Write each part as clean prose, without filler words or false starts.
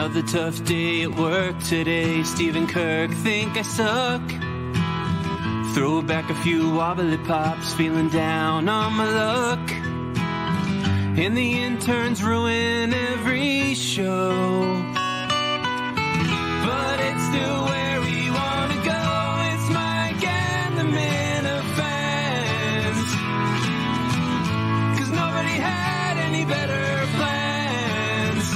Another tough day at work today. Stephen Kirk, think I suck. Throw back a few wobbly pops, feeling down on my luck. And the interns ruin every show. But it's still where we want to go. It's Mike and the Minifans. 'Cause nobody had any better plans.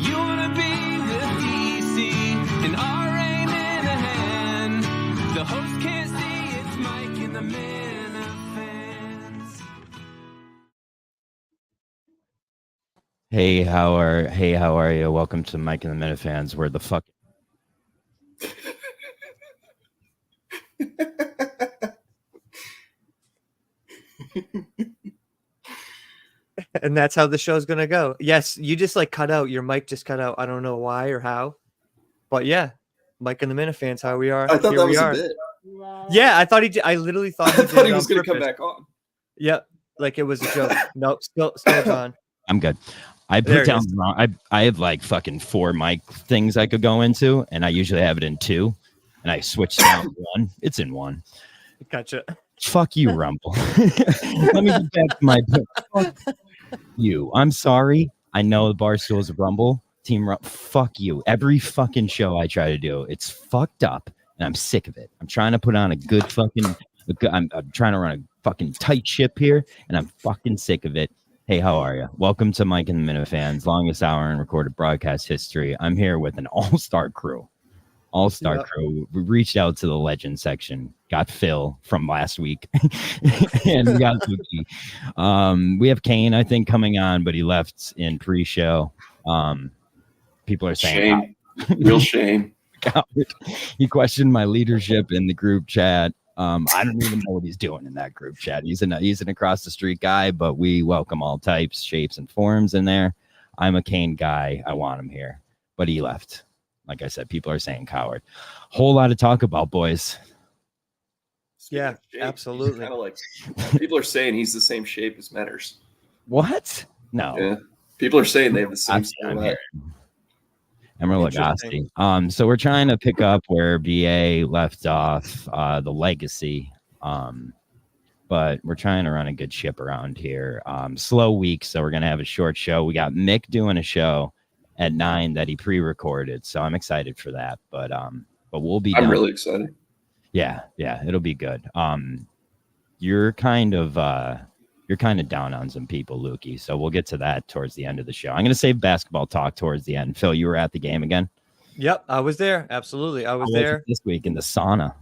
You want to be with DC and our aim in a hand. The host can't see, it's Mike and the Minifans. Hey, how are you? Welcome to Mike and the Minifans. Where the fuck? And that's how the show's gonna go. Yes, you just like cut out. Your mic just cut out. I don't know why or how, but yeah, Mike and the Minifans. How we are? I thought Here that we was are. a bit. Yeah, I thought he. I literally thought I thought he was going going to to come back on. Yep, like it was a joke. Nope, still on. I'm good. I There put it down is. wrong. I have like fucking 4 mic things I could go into, and I usually have it in 2, and I switched down to 1. It's in 1. Gotcha. Fuck you, Rumble. Let me get back to my. Fuck you. I'm sorry. I know the Barstool is a Rumble team. Fuck you. Every fucking show I try to do, it's fucked up, and I'm sick of it. I'm trying to put on a good fucking. I'm trying to run a fucking tight ship here, and I'm fucking sick of it. Hey, how are you? Welcome to Mike and the Minifans, longest hour in recorded broadcast history. I'm here with an all-star crew. All-star crew. We reached out to the legend section, got Phil from last week, and we got Luki. We have Kane, I think, coming on, but he left in pre-show. People are saying, Shame. Real shame. he questioned my leadership in the group chat. I don't even know what he's doing in that group chat. He's an across the street guy, but we welcome all types, shapes, and forms in there. I'm a Kane guy. I want him here, but he left. Like I said, people are saying coward. Whole lot to talk about, boys. Yeah, absolutely. Kind of like people are saying he's the same shape as Metters. What? No. Yeah. People are saying they have the same. I'm here. Emerald Lagasse. So we're trying to pick up where BA left off, the legacy. But we're trying to run a good ship around here. Slow week, so we're gonna have a short show. We got Mick doing a show at 9 that he pre-recorded, so I'm excited for that. But we'll be. I'm really excited. Yeah, it'll be good. You're kind of down on some people, Lukey. So we'll get to that towards the end of the show. I'm going to save basketball talk towards the end. Phil, you were at the game again? Yep, I was there. Absolutely, I was How there it this week in the sauna.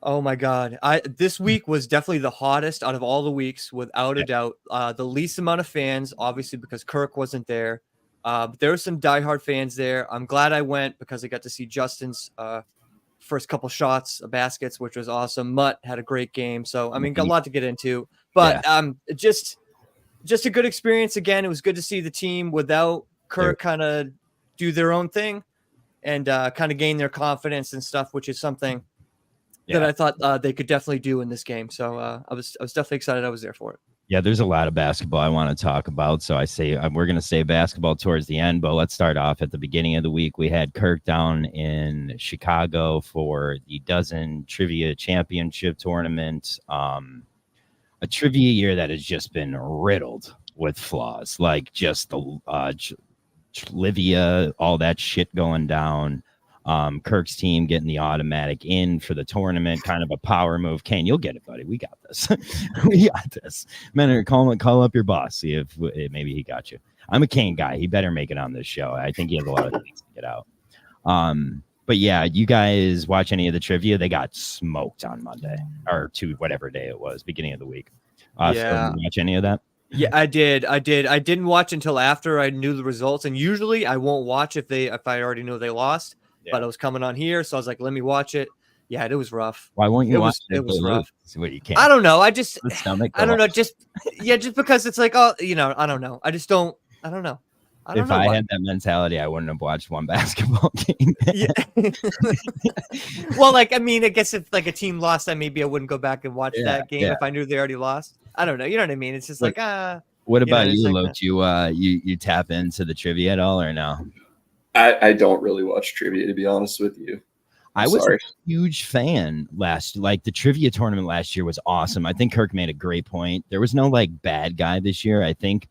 Oh my God. This week was definitely the hottest out of all the weeks, without a doubt. The least amount of fans, obviously, because Kirk wasn't there. But there were some diehard fans there. I'm glad I went because I got to see Justin's first couple shots of baskets, which was awesome. Mutt had a great game. So, I mean, got a lot to get into. But just a good experience again. It was good to see the team without Kirk kind of do their own thing and kind of gain their confidence and stuff, which is something that I thought they could definitely do in this game. So I was definitely excited. I was there for it. Yeah, there's a lot of basketball I want to talk about. So I say we're going to say basketball towards the end, but let's start off at the beginning of the week. We had Kirk down in Chicago for the Dozen Trivia Championship Tournament. A trivia year that has just been riddled with flaws, like just the trivia, all that shit going down. Kirk's team getting the automatic in for the tournament, kind of a power move. Kane, you'll get it, buddy. We got this. We got this. Man, call up your boss. See if maybe he got you. I'm a Kane guy. He better make it on this show. I think he has a lot of things to get out. But yeah, you guys watch any of the trivia? They got smoked on Monday or whatever day it was, beginning of the week. So watch any of that? Yeah, I did. I didn't watch until after I knew the results, and usually I won't watch if I already know they lost. Yeah. But I was coming on here, so I was like, let me watch it. Yeah, it was rough. Why won't you watch it? It was rough. What, you can't. I don't know. I don't know. Just because it's like, I don't know. I don't know. If I had that mentality, I wouldn't have watched one basketball game. Well, I guess if like a team lost, I wouldn't go back and watch that game if I knew they already lost. I don't know. You know what I mean? It's just What about you, Luke? You tap into the trivia at all or no? I don't really watch trivia, to be honest with you. I was Sorry. a huge fan like the trivia tournament last year was awesome. I think Kirk made a great point. There was no like bad guy this year. I think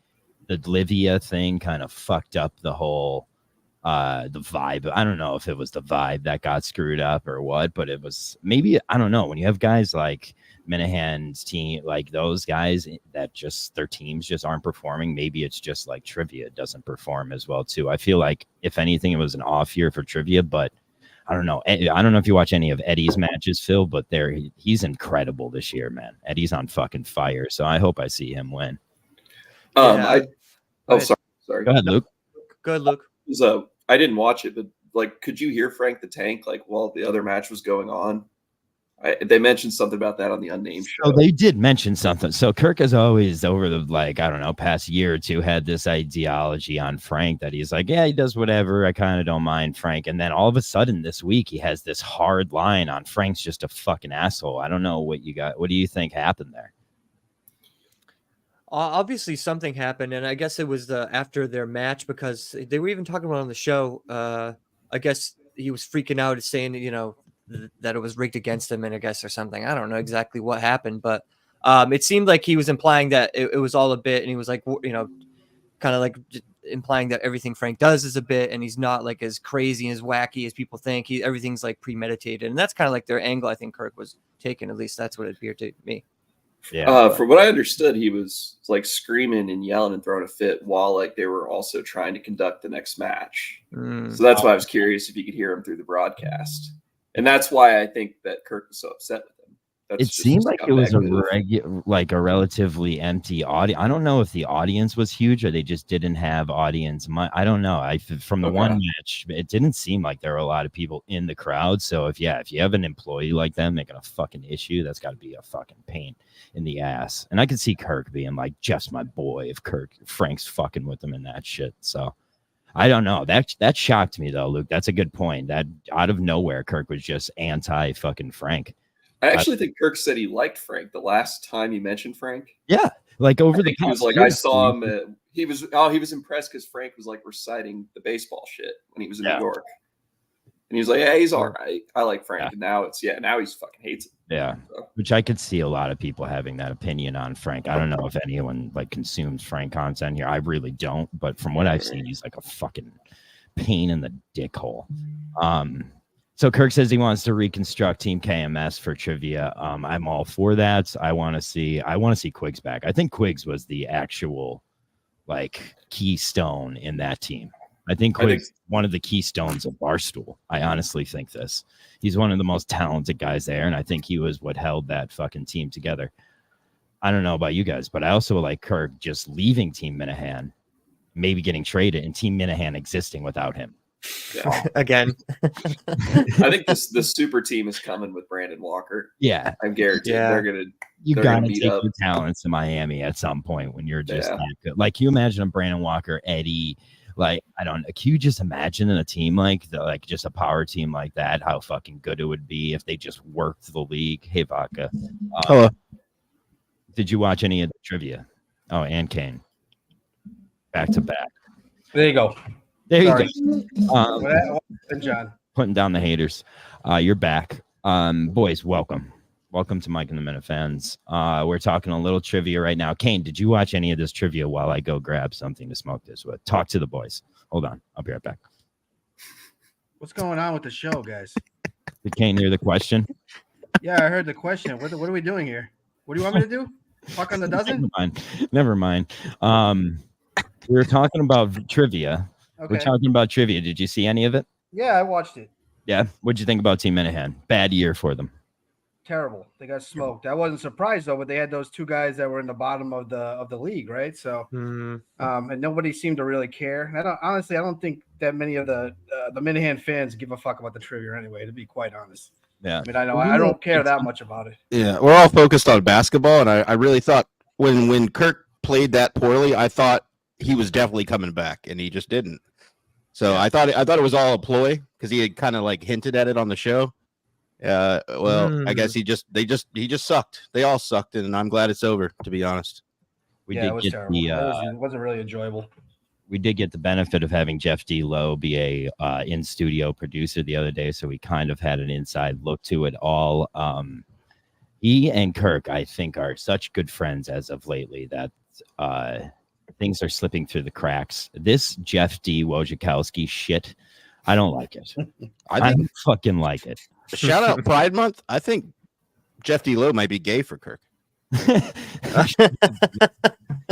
the Livia thing kind of fucked up the whole the vibe. I don't know if it was the vibe that got screwed up or what, but it was maybe, I don't know, when you have guys like Minahan's team, like those guys that just their teams just aren't performing, maybe it's just like trivia doesn't perform as well too. I feel like if anything it was an off year for trivia, but I don't know. I don't know if you watch any of Eddie's matches, Phil, but he's incredible this year, man. Eddie's on fucking fire, so I hope I see him win. Sorry. Go ahead, Luke. Good, Luke. I didn't watch it, but like, could you hear Frank the Tank like while the other match was going on? They mentioned something about that on the Unnamed show. So they did mention something. So Kirk has always, over the like, I don't know, past year or two, had this ideology on Frank that he's like, yeah, he does whatever. I kind of don't mind Frank. And then all of a sudden this week, he has this hard line on Frank's just a fucking asshole. I don't know what you got. What do you think happened there? Obviously something happened, and I guess it was after their match, because they were even talking about it on the show. I guess he was freaking out and saying, that it was rigged against him, and I guess or something. I don't know exactly what happened, but it seemed like he was implying that it was all a bit, and he was like, kind of like implying that everything Frank does is a bit, and he's not like as crazy and as wacky as people think. Everything's like premeditated, and that's kind of like their angle. I think Kirk was taking. At least that's what it appeared to me. Yeah. From what I understood, he was like screaming and yelling and throwing a fit while like they were also trying to conduct the next match. So that's why I was curious if you could hear him through the broadcast. And that's why I think that Kirk was so upset with him. It seemed like it was a relatively empty audience. I don't know if the audience was huge or they just didn't have audience. I don't know. From the one match, it didn't seem like there were a lot of people in the crowd. So if you have an employee like them making a fucking issue, that's got to be a fucking pain in the ass. And I could see Kirk being like, Jeff's my boy. If Frank's fucking with him in that shit. So I don't know. That shocked me though, Luke. That's a good point. That out of nowhere, Kirk was just anti fucking Frank. I actually think Kirk said he liked Frank the last time you mentioned Frank. Yeah, like over the past. He was like, I saw him. He was impressed because Frank was like reciting the baseball shit when he was in New York, and he was like, yeah, he's all right. I like Frank. And now now he's fucking hates him. Yeah, so. Which I could see a lot of people having that opinion on Frank. I don't know if anyone like consumes Frank content here. I really don't, but from what I've seen, he's like a fucking pain in the dick hole. So Kirk says he wants to reconstruct Team KMS for trivia. I'm all for that. I want to see Quiggs back. I think Quiggs was the actual like keystone in that team. I think Quiggs one of the keystones of Barstool. I honestly think this. He's one of the most talented guys there, and I think he was what held that fucking team together. I don't know about you guys, but I also like Kirk just leaving Team Minahan, maybe getting traded, and Team Minahan existing without him. Yeah. Again. I think the super team is coming with Brandon Walker. Yeah, I'm guaranteed they're gonna. You gotta take your talents to Miami at some point when you're just that good. Like, can you imagine a Brandon Walker, Eddie? Like, I don't. Can you just imagine in a team like just a power team like that, how fucking good it would be if they just worked the league? Hey, Vodka. Hello. Did you watch any of the trivia? Oh, and Kane. Back to back. There you go. There you go. John. Putting down the haters. You're back. Boys, welcome. Welcome to Mike and the Minifans. We're talking a little trivia right now. Kane, did you watch any of this trivia while I go grab something to smoke this with? Talk to the boys. Hold on. I'll be right back. What's going on with the show, guys? Did Kane hear the question? Yeah, I heard the question. What are we doing here? What do you want me to do? Fuck on the dozen? Never mind. We were talking about trivia. Okay. We're talking about trivia. Did you see any of it? Yeah, I watched it. Yeah. What'd you think about Team Minahan? Bad year for them. Terrible. They got smoked. I wasn't surprised though, but they had those two guys that were in the bottom of the league, right? So, and nobody seemed to really care. And I don't think that many of the Minahan fans give a fuck about the trivia anyway. To be quite honest. Yeah. I mean, I don't care that much about it. Yeah, we're all focused on basketball, and I really thought when Kirk played that poorly, I thought he was definitely coming back, and he just didn't. So I thought it was all a ploy because he had kind of like hinted at it on the show. I guess he just sucked. They all sucked, and I'm glad it's over. To be honest, It was terrible. It wasn't really enjoyable. we did get the benefit of having Jeff D. Lowe be a in-studio producer the other day, so we kind of had an inside look to it all. He and Kirk, I think, are such good friends as of lately that things are slipping through the cracks. This Jeff D. Wojciechowski shit, I don't like it. I don't fucking like it. Shout out Pride Month. I think Jeff D. Lowe might be gay for Kirk. It's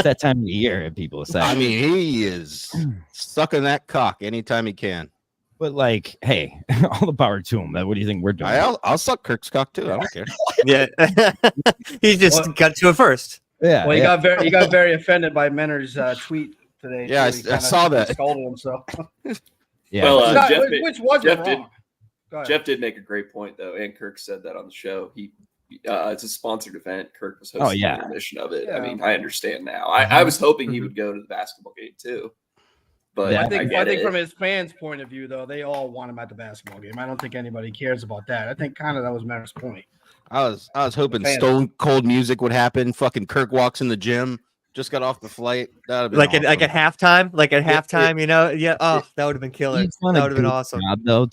that time of the year, people say. I mean, he is sucking that cock anytime he can. But like, hey, all the power to him. What do you think we're doing? I'll suck Kirk's cock too. I don't care. Yeah, he just got to it first. Yeah. Well, he got very offended by Menner's tweet today. Yeah, too. I saw that. Scolded him, so. Yeah. Well, which wasn't wrong. Jeff did make a great point though, and Kirk said that on the show. It's a sponsored event. Kirk was hosting the intermission of it. Yeah. I mean, I understand now. I was hoping he would go to the basketball game too. But I think from his fans' point of view, though, they all want him at the basketball game. I don't think anybody cares about that. I think kind of that was Menner's point. I was hoping Stone Cold music would happen. Fucking Kirk walks in the gym, just got off the flight. That'd Like at halftime, you know? Yeah. Oh, that would have been killer. That would have been awesome. Job, though,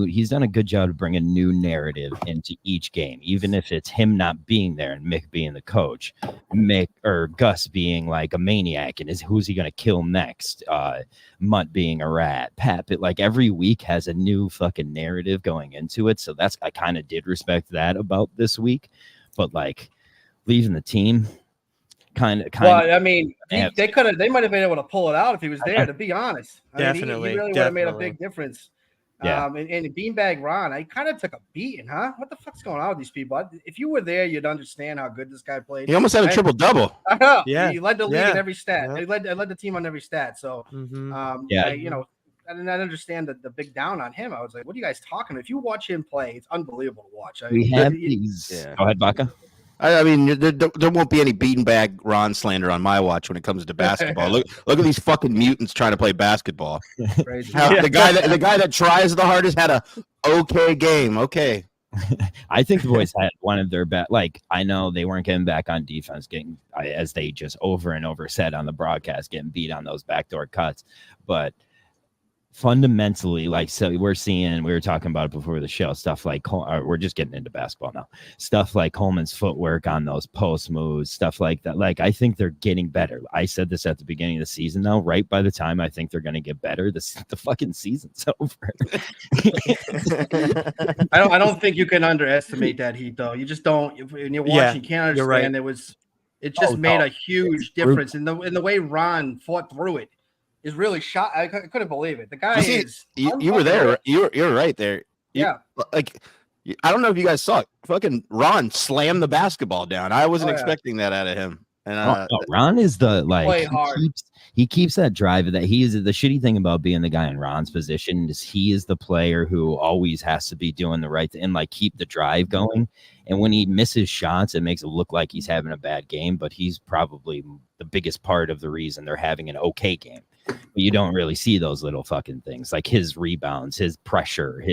he's done a good job to bring a new narrative into each game, even if it's him not being there and Mick being the coach, Mick or Gus being like a maniac and who's he gonna kill next? Mutt being a rat, Pat. Like every week has a new fucking narrative going into it. So I kind of did respect that about this week, but like leaving the team. Kind of. Well, I mean, they might have been able to pull it out if he was there. To be honest, Definitely, he really would have made a big difference. Yeah. And Beanbag Ron, I kind of took a beating, huh? What the fuck's going on with these people? If you were there, you'd understand how good this guy played. He almost had a triple double. I know. Yeah, he led the league in every stat. Yeah. He led the team on every stat. So, I did not understand the big down on him. I was like, what are you guys talking about? If you watch him play, it's unbelievable to watch. We have these. Yeah. Go ahead, Baca. I mean, there won't be any beanbag Ron slander on my watch when it comes to basketball. Look at these fucking mutants trying to play basketball. The guy that tries the hardest had a okay game. Okay. I think the boys had one of their best. Like, I know they weren't getting back on defense, as they just over and over said on the broadcast, getting beat on those backdoor cuts, but fundamentally, like, so we were talking about it before the show, stuff like we're just getting into basketball now, stuff like Coleman's footwork on those post moves, stuff like that. Like, I think they're getting better. I said this at the beginning of the season, though, right by the time I think they're going to get better, the fucking season's over. I don't think you can underestimate that heat, though. You just don't. When you're watching, you can't understand. Right. It just made a huge difference in the way Ron fought through it. Is really shot. I couldn't believe it. The guy you were there. You're right there. Like, I don't know if you guys saw it. Fucking Ron slammed the basketball down. I wasn't expecting that out of him. And Ron is he keeps that drive. That he is the shitty thing about being the guy in Ron's position is he is the player who always has to be doing the right thing and like keep the drive going. And when he misses shots, it makes it look like he's having a bad game, but he's probably the biggest part of the reason they're having an okay game. But you don't really see those little fucking things like his rebounds, his pressure,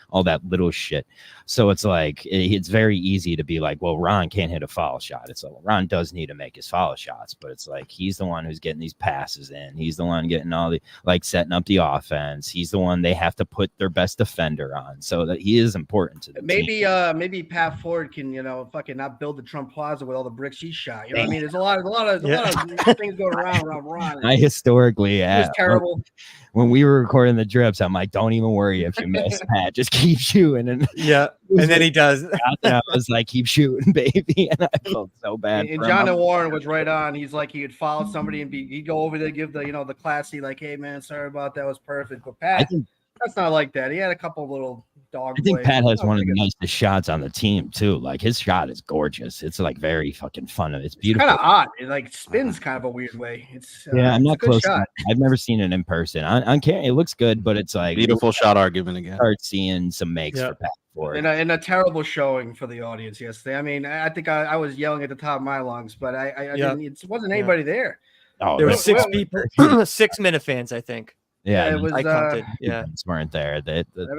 all that little shit. So it's like, it's very easy to be like, well, Ron can't hit a foul shot. It's like, Ron does need to make his foul shots, but it's like, he's the one who's getting these passes in. He's the one getting all the, like, setting up the offense. He's the one they have to put their best defender on. So that he is important to the team. Maybe Pat Ford can, fucking not build the Trump Plaza with all the bricks he shot. You know what I mean? There's a lot of things going around Ron. I historically, it was terrible. When we were recording the drips, I'm like, don't even worry if you miss, Pat. Just keep shooting. And then he does. I was like, keep shooting, baby. And I felt so bad. And John Warren was right on. He's like, he would follow somebody and he'd go over there, give the classy, like, hey man, sorry about that, was perfect. But Pat, that's not like that. He had a couple of little dog. I think Pat has one of the nicest shots on the team too. Like, his shot is gorgeous. It's like very fucking fun. It's beautiful. Kind of odd. It like spins kind of a weird way. It's I'm not close. I've never seen it in person. On camera, it looks good, but it's like beautiful shot argument again. Start seeing some makes for Pat Ford. And a terrible showing for the audience yesterday. I mean, I think I was yelling at the top of my lungs, but I didn't. It wasn't anybody there. There were 6 people, 6 Minifans, I think. Yeah, it was. I counted. Yeah. weren't there.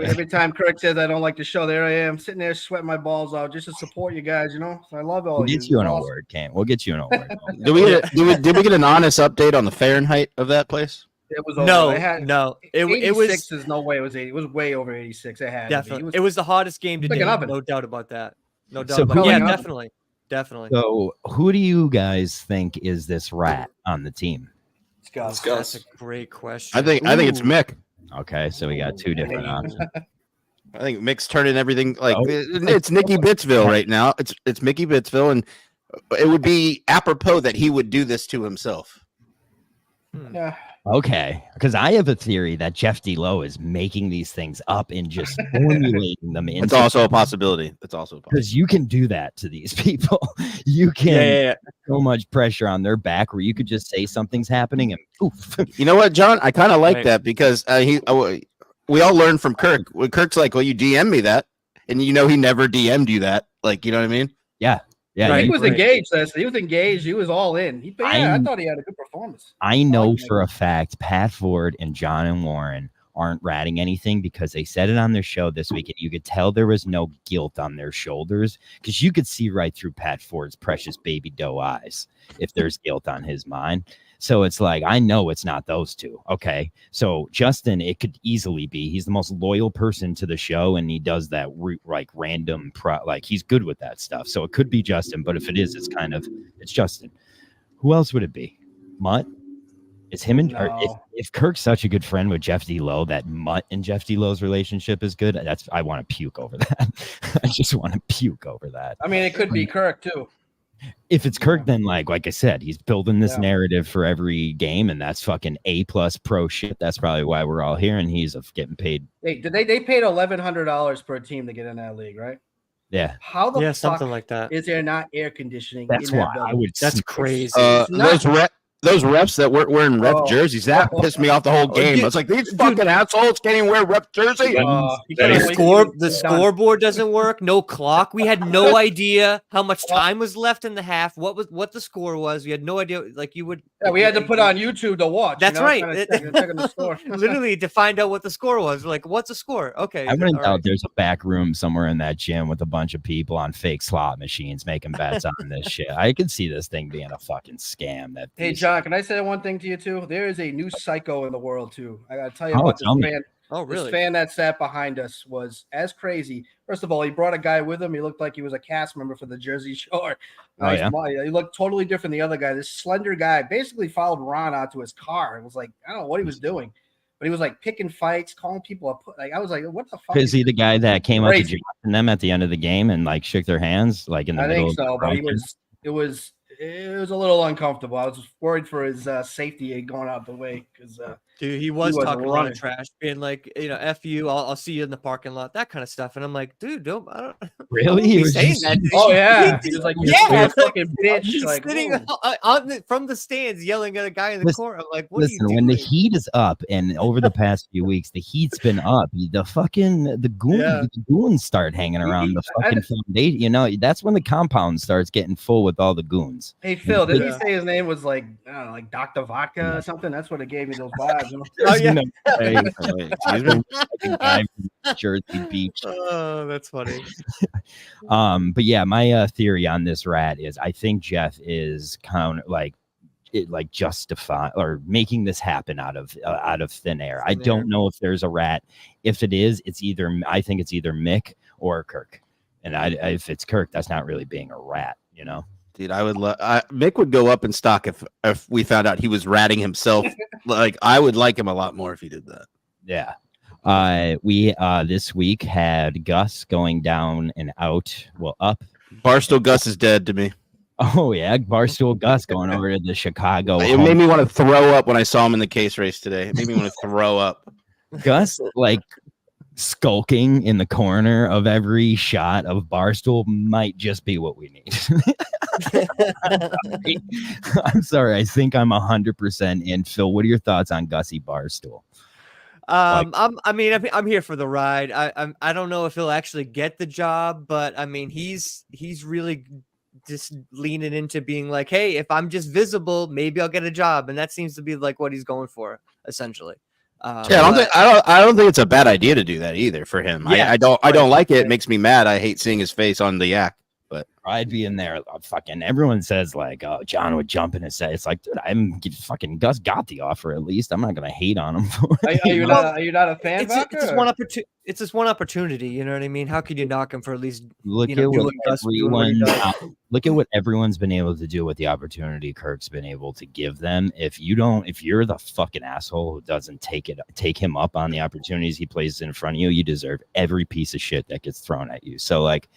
Every time Kirk says I don't like the show, there I am sitting there sweating my balls out just to support you guys. So I love all we'll of you. get you an Awesome. award, Cam. We'll get you an award. Did we get an honest update on the Fahrenheit of that place? It was No, over. It had, no. It 86 was is no way. It was 80. It was way over 86. It had definitely. To be. It was the hottest game like an today. oven. No doubt about that. No doubt So about who- Yeah, like an oven. definitely. So, who do you guys think is this rat on the team? It's Gus. That's a great question. I think it's Ooh. Mick. Okay, so we got two different Ooh. options. I think Mick's turning everything like Oh. it's Nicky Bitsville right now. It's Mickey Bitsville, and it would be apropos that he would do this to himself. Yeah. Okay, because I have a theory that Jeff D. Lowe is making these things up and just formulating them It's into. also a possibility. Because you can do that to these people. You can Yeah. so much pressure on their back where you could just say something's happening and poof. You know what, John? I kind of like Right. that because we all learned from Kirk. When Kirk's like, "Well, you DM me that," and he never DM'd you that. Like, you know what I mean? Yeah, Right. He was Right. engaged. He was engaged. He was all in. I I'm- thought he had a good performance. I know like for a fact Pat Ford and John and Warren aren't ratting anything because they said it on their show this week, and you could tell there was no guilt on their shoulders because you could see right through Pat Ford's precious baby doe eyes if there's guilt on his mind. So it's like, I know it's not those two. Okay. So Justin, it could easily be, he's the most loyal person to the show. And he does that random like he's good with that stuff. So it could be Justin, but if it is, it's Justin. Who else would it be? Mutt? Is him and or No. if Kirk's such a good friend with Jeff D. Lowe, that Mutt and Jeff D. Lowe's relationship is good. I want to puke over that. I just want to puke over that. I mean, it could be Kirk too. If it's Kirk, then like I said, he's building this Yeah. narrative for every game, and that's fucking A+ pro shit. That's probably why we're all here, and he's getting paid. They paid $1,100 per team to get in that league, right? Yeah, How the Yeah, fuck something like that. is there not air conditioning that's in why that I building? would. That's crazy. Those refs that weren't wearing ref Oh. jerseys, that pissed me off the whole game. I was like, these fucking assholes can't even wear ref jersey. The scoreboard doesn't work. No clock. We had no idea how much time was left in the half. What the score was. We had no idea. Like you would. Yeah, we had to put on YouTube to watch. That's right. Checking the score. Literally to find out what the score was. We're like, what's the score? Okay. I wouldn't all doubt right. there's a back room somewhere in that gym with a bunch of people on fake slot machines making bets on this shit. I could see this thing being a fucking scam. Hey, John, can I say one thing to you too? There is a new psycho in the world too. I gotta tell you Oh, about this tell me. fan. Oh, This really? fan that sat behind us was as crazy. First of all, he brought a guy with him. He looked like he was a cast member for the Jersey Shore. Oh, yeah? He looked totally different than the other guy. This slender guy basically followed Ron out to his car. It was like, I don't know what he was doing, but he was like picking fights, calling people up. Like I was like, what the fuck? Is he the guy that came up to Crazy. Josh and them at the end of the game and like shook their hands like in the I middle? think so, but it was a little uncomfortable. I was worried for his safety going out the way because Dude, he was was talking a lot running. of trash, being like, F you, I'll see you in the parking lot, that kind of stuff. And I'm like, dude, I don't Really? He He was was saying just- that. oh yeah, he was like, you Yeah, fucking bitch. He's Like, sitting whoa. from the stands yelling at a guy in the Listen- court. I'm like, what Listen, are you when doing? the heat is up, and over the past few weeks, the heat's been up. The goons start hanging around the fucking foundation. That's when the compound starts getting full with all the goons. Hey Phil, did he Yeah. say his name was like I don't know, like Dr. Vodka or something? That's what it gave me those vibes. You know? Oh, yeah. Excuse me? The guy from Jersey Beach. Oh, that's funny. But yeah, my theory on this rat is I think Jeff is kind of like justify or making this happen out of thin air. I don't know if there's a rat. If it is, I think it's either Mick or Kirk. And if it's Kirk, that's not really being a rat, Dude, I would Mick would go up in stock if we found out he was ratting himself. Like I would like him a lot more if he did that. Yeah. We this week had Gus going down and out. Well, up. Barstool Gus is dead to me. Oh yeah, Barstool Gus going over to the Chicago. It made me want to throw up when I saw him in the case race today. It made me want to throw up. Gus like skulking in the corner of every shot of Barstool might just be what we need. I'm sorry. I think I'm 100% in. Phil, what are your thoughts on Gussie Barstool? I'm here for the ride. I don't know if he'll actually get the job, but I mean, he's really just leaning into being like, hey, if I'm just visible, maybe I'll get a job, and that seems to be like what he's going for essentially. I don't think it's a bad idea to do that either for him. Yeah, I don't like it. It makes me mad. I hate seeing his face on the yak. But I'd be in there. Fucking everyone says like, "Oh, John would jump in and say." It's like, dude, fucking Gus got the offer. At least I'm not gonna hate on him for it. Are you not a fan? It's just one opportunity. You know what I mean? How could you knock him for at least? Look at what everyone's been able to do with the opportunity Kirk's been able to give them. If you're the fucking asshole who doesn't take him up on the opportunities he places in front of you, you deserve every piece of shit that gets thrown at you. So like,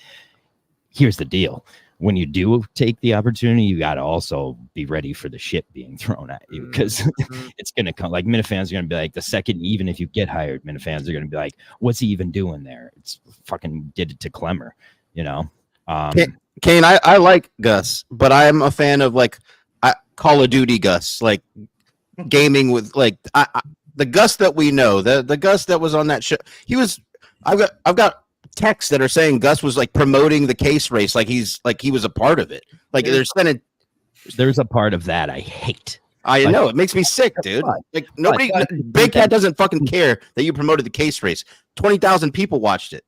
here's the deal. When you do take the opportunity, you got to also be ready for the shit being thrown at you, because it's going to come. Like, Minifans are going to be like, the second, even if you get hired, Minifans are going to be like, what's he even doing there? It's fucking did it to Clemmer, you know? Kane, I like Gus, but I'm a fan of like Call of Duty Gus, like gaming with like the Gus that we know, the Gus that was on that show. I've got texts that are saying Gus was like promoting the case race, like he was a part of it. Like there's a part of that I hate. I know, it makes me sick, dude. Like nobody, Big Cat doesn't fucking care that you promoted the case race. 20,000 people watched it.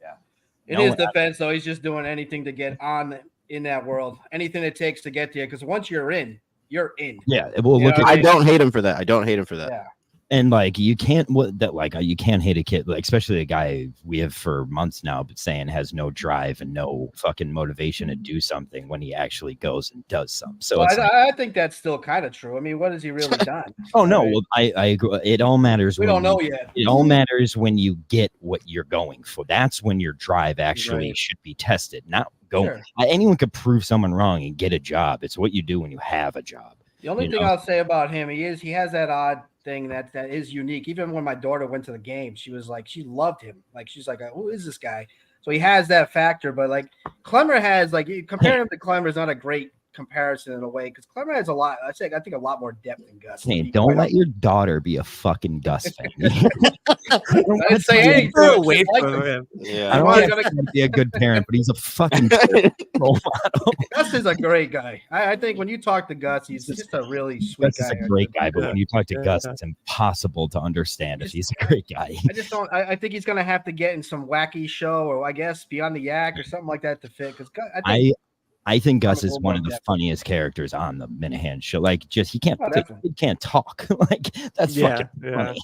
Yeah. In his defense, though, he's just doing anything to get on in that world, anything it takes to get there. Because once you're in, you're in. Yeah. Well, I don't hate him for that. Yeah. And like, you can't hate a kid, like, especially a guy we have for months now, but saying has no drive and no fucking motivation to do something when he actually goes and does something. So I think that's still kind of true. I mean, what has he really done? Oh no, well, I agree. It all matters. We don't know yet. It all matters when you get what you're going for. That's when your drive actually should be tested. Not going. Sure. Anyone could prove someone wrong and get a job. It's what you do when you have a job. The only thing I'll say about him, he has that odd thing that is unique. Even when my daughter went to the game, she was like, she loved him. Like, she's like, who is this guy? So he has that factor. But like, Clemmer has, like, comparing him to Clemmer is not a great comparison in a way, because Clemmer has a lot. I think a lot more depth than Gus. Hey, don't let your daughter be a fucking Gus fan. I didn't say anything away from him. Yeah, I don't want to be a good parent, but he's a fucking role model. Gus is a great guy. I think when you talk to Gus, he's just a really sweet guy. Gus is a great guy, but when you talk to Gus, it's impossible to understand if he's a great guy. I just don't. I think he's gonna have to get in some wacky show, or I guess Beyond the Yak or something like that to fit. Because I think Gus is one of the funniest characters on the Minahan show. Like, just he can't talk. Like, that's fucking funny.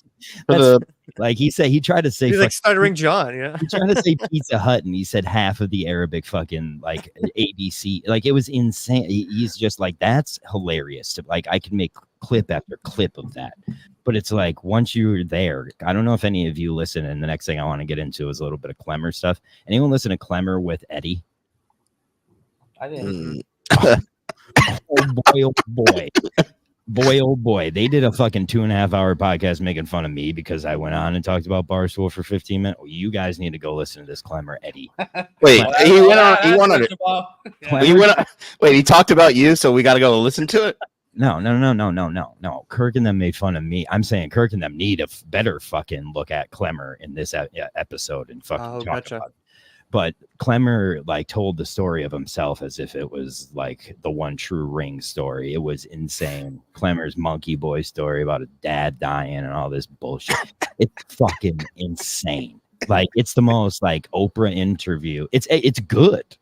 Like he tried to say, he's like stuttering John. Yeah, he tried to say Pizza Hut, and he said half of the Arabic fucking like ABC. Like, it was insane. He's just like, that's hilarious. Like, I can make clip after clip of that. But it's like, once you're there, I don't know if any of you listen. And the next thing I want to get into is a little bit of Clemmer stuff. Anyone listen to Clemmer with Eddie? I didn't. Oh boy. They did a fucking 2.5 hour podcast making fun of me because I went on and talked about Barstool for 15 minutes. You guys need to go listen to this Clemmer Eddie. Wait, he talked about you, so we got to go listen to it. No. Kirk and them made fun of me. I'm saying Kirk and them need a better fucking look at Clemmer in this episode and fucking talk about it. But Clemmer like told the story of himself as if it was like the one true ring story. It was insane. Clemmer's monkey boy story about his dad dying and all this bullshit. It's fucking insane. Like, it's the most like Oprah interview. It's good,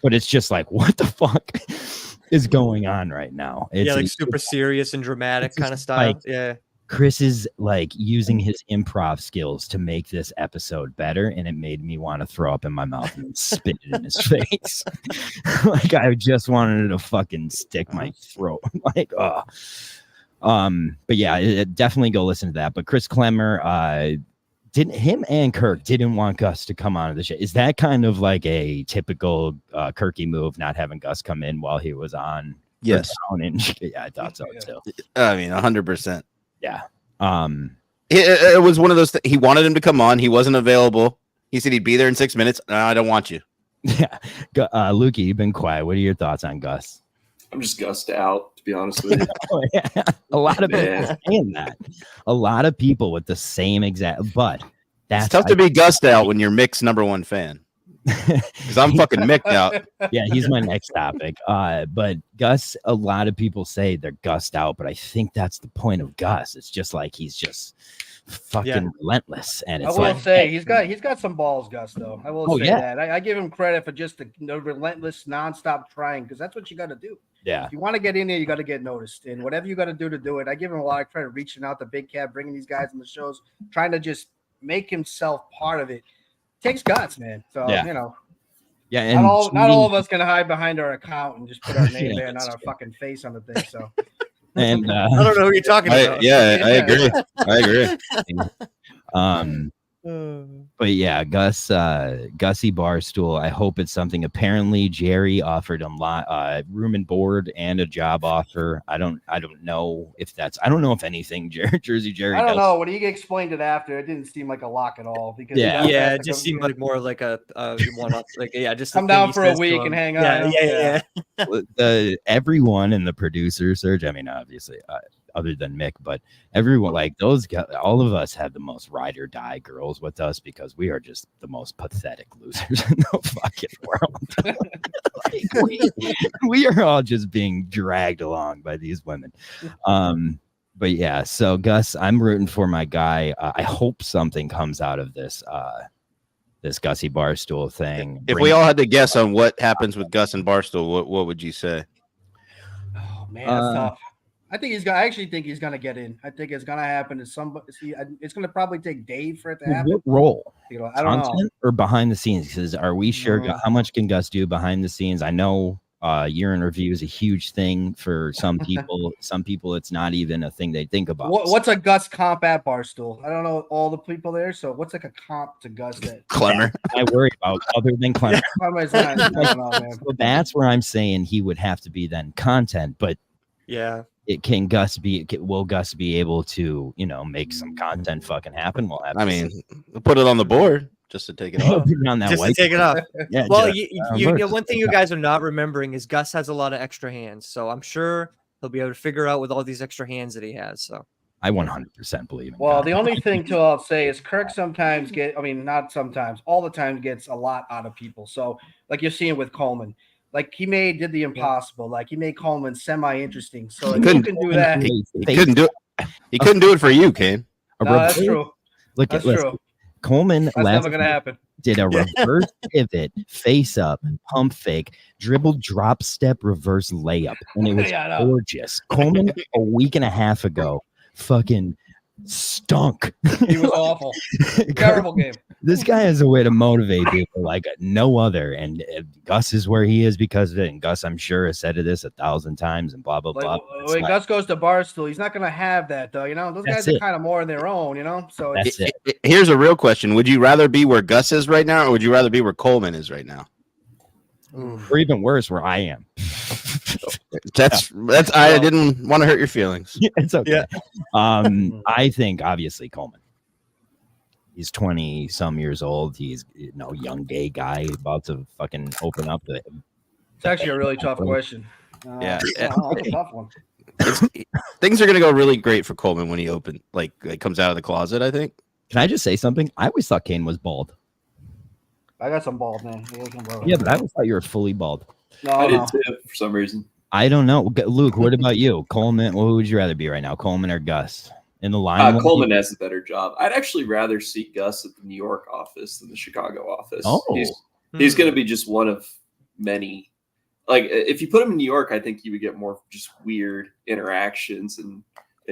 but it's just like, what the fuck is going on right now? It's like super serious and dramatic kind of style. Like, yeah. Chris is like using his improv skills to make this episode better, and it made me want to throw up in my mouth and spit it in his face. Like, I just wanted to fucking stick my throat. Like, but yeah, definitely go listen to that. But Chris Clemmer, him and Kirk didn't want Gus to come on the show. Is that kind of like a typical Kirky move, not having Gus come in while he was on? Yes. Yeah, I thought so too. I mean, 100%. Yeah. It was one of those he wanted him to come on. He wasn't available. He said he'd be there in 6 minutes. No, I don't want you. Yeah. Lukey, you've been quiet. What are your thoughts on Gus? I'm just Gussed out, to be honest with you. A lot of people saying that. A lot of people with the same exact, but it's tough to be Gussed out when you're Mick's #1 fan. Because I'm fucking Micked out. Yeah, he's my next topic. But Gus, a lot of people say they're Gussed out, but I think that's the point of Gus. It's just like he's just fucking relentless. And I it's will like, say he's got some balls, Gus. Though I will say yeah. that I give him credit for just the relentless, nonstop trying, because that's what you got to do. Yeah. If you want to get in there, you got to get noticed, and whatever you got to do it. I give him a lot of credit, reaching out to Big Cat, bringing these guys on the shows, trying to just make himself part of it. Takes guts, man. So Yeah. you know. Yeah, and not all of us can hide behind our account and just put our name there, not our fucking face on the thing. So, and I don't know who you're talking about. I agree. I agree. But yeah, Gussie Barstool. I hope it's something. Apparently, Jerry offered him room and board and a job offer. I don't know if that's. I don't know if anything Jersey Jerry. I don't does. know. When he explained it after, it didn't seem like a lock at all. Because it just seemed like more like a one-off. Like just come down for a week and hang out. Yeah. Everyone in the producer search. I mean, obviously. Other than Mick, but everyone, like those guys, all of us have the most ride or die girls with us because we are just the most pathetic losers in the fucking world. we are all just being dragged along by these women. But yeah, so Gus, I'm rooting for my guy. I hope something comes out of this Gussie Barstool thing. If we all had to guess on what happens with Gus and Barstool, what would you say? Oh man, that's tough. I actually think he's gonna get in. I think it's gonna happen. It's gonna probably take Dave for it to happen. What role? I don't know. Or behind the scenes? Because are we sure? How much can Gus do behind the scenes? I know year in review is a huge thing for some people. Some people, it's not even a thing they think about. What's a Gus comp at Barstool? I don't know all the people there. So what's like a comp to Gus that Clemmer? I worry about other than Clemmer. I don't know, man. So that's where I'm saying he would have to be then content, but yeah. Will Gus be able to, make some content fucking happen? We'll put it on the board just to take it off. To take it off. Yeah. Well, one thing you guys are not remembering is Gus has a lot of extra hands, so I'm sure he'll be able to figure out with all these extra hands that he has. So I 100% believe in Well, God. the only thing I'll say is Kirk sometimes not sometimes, all the time gets a lot out of people. So like you're seeing with Coleman. Like he did the impossible. Like he made Coleman semi-interesting. So if you can do that, he couldn't do it. He couldn't do it for you, Kane. No, that's true. That's true. Coleman that's never gonna happen. Did a reverse pivot, face up, pump fake, dribble, drop step, reverse layup, and it was gorgeous. Coleman a week and a half ago, fucking stunk. He was awful. Terrible game. This guy has a way to motivate people like no other, and Gus is where he is because of it. And Gus, I'm sure, has said this 1,000 times and blah blah blah. When Gus goes to Barstool, he's not going to have that though. Those guys are kind of more on their own. So here's a real question: would you rather be where Gus is right now, or would you rather be where Coleman is right now? Or even worse, where I am. That's I didn't want to hurt your feelings. It's okay. I think obviously Coleman. He's 20 some years old. He's young gay guy about to fucking open up to him. It's actually a really tough question. That's a tough one. Things are gonna go really great for Coleman when he comes out of the closet, I think. Can I just say something? I always thought Kane was bald. I got some bald, man. Yeah, but I always thought you were fully bald. No, I did too, for some reason. I don't know. Luke, what about you? Coleman, what would you rather be right now? Coleman or Gus? In the line? Coleman has a better job. I'd actually rather see Gus at the New York office than the Chicago office. Oh. He's going to be just one of many. Like, if you put him in New York, I think he would get more just weird interactions and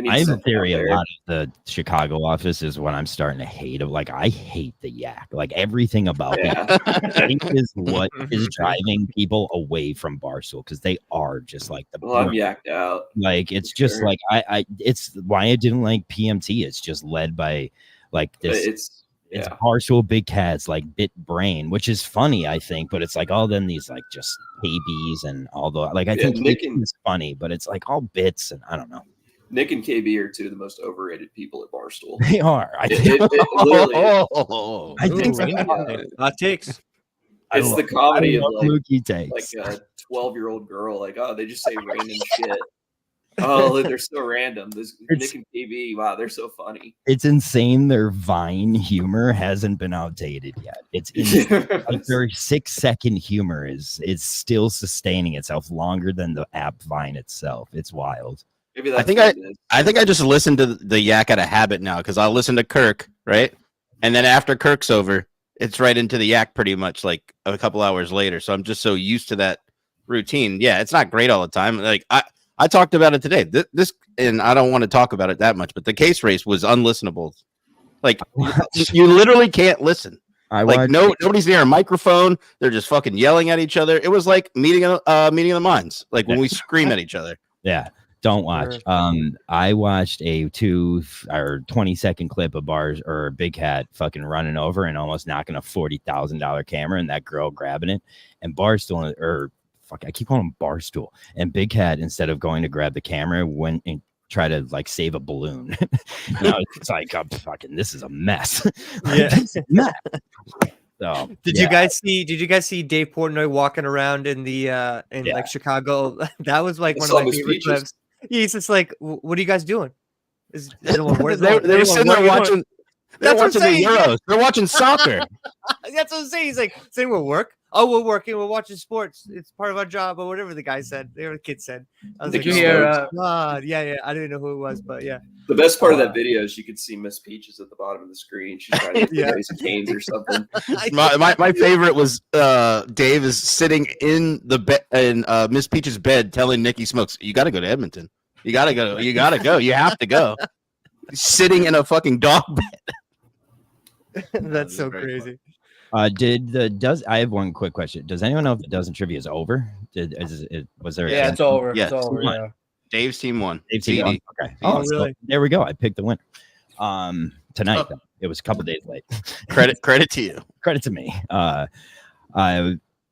I have a theory. A lot of the Chicago office is what I'm starting to hate. I hate the yak. Like everything about it. I think is what is driving people away from Barstool because they are just like the. Well, I'm yacked out. Like it's just like I. It's why I didn't like PMT. It's just led by like this. It's Barstool big cats like Bit Brain, which is funny, I think, but it's like all then these like just KBs and all the I think Nick is funny, but it's like all bits and I don't know. Nick and KB are two of the most overrated people at Barstool. They are. I think. I think hot takes. It's the comedy of like a 12-year-old girl. Like, oh, they just say random shit. Oh, they're so random. Nick and KB, wow, they're so funny. It's insane. Their Vine humor hasn't been outdated yet. It's like their 6-second humor is still sustaining itself longer than the app Vine itself. It's wild. Maybe that's I think I just listen to the yak out of habit now because I'll listen to Kirk, right? And then after Kirk's over, it's right into the yak pretty much like a couple hours later. So I'm just so used to that routine. Yeah, it's not great all the time. Like I talked about it today. This and I don't want to talk about it that much, but the case race was unlistenable. Like you literally can't listen. Nobody's near a microphone. They're just fucking yelling at each other. It was like meeting of the minds, like when we scream at each other. Yeah, don't watch. I watched a 2 or 20-second clip of Big Hat fucking running over and almost knocking a $40,000 camera, and that girl grabbing it, and Barstool I keep calling him Barstool, and Big Hat, instead of going to grab the camera, went and try to like save a balloon. It's like, I'm fucking, this is a mess. Yeah. So, did you guys see Dave Portnoy walking around in the like Chicago? That was like one of my favorite clips. He's just like, what are you guys doing? They were sitting there watching. They're watching the Euros. They're watching soccer. That's what I'm saying. He's like, saying we're work. Oh, we're working. We're watching sports. It's part of our job, or whatever the guy said. The kid said. I was Did like, you hear? Yeah. I didn't know who it was, but yeah. The best part of that video is you could see Miss Peaches at the bottom of the screen. She's trying to get some canes or something. My favorite was Dave is sitting in the bed in Miss Peaches' bed, telling Nikki Smokes, "You got to go to Edmonton. You got to go. You got to go. You have to go." Sitting in a fucking dog bed. That's so crazy. I have one quick question. Does anyone know if the dozen trivia is over? Was there? Yeah, it's over. Yes. It's over. Yeah. Dave's team won. Dave's team won. Okay. Oh, really? So there we go. I picked the winner. Tonight. It was a couple days late. Credit to you. Credit to me.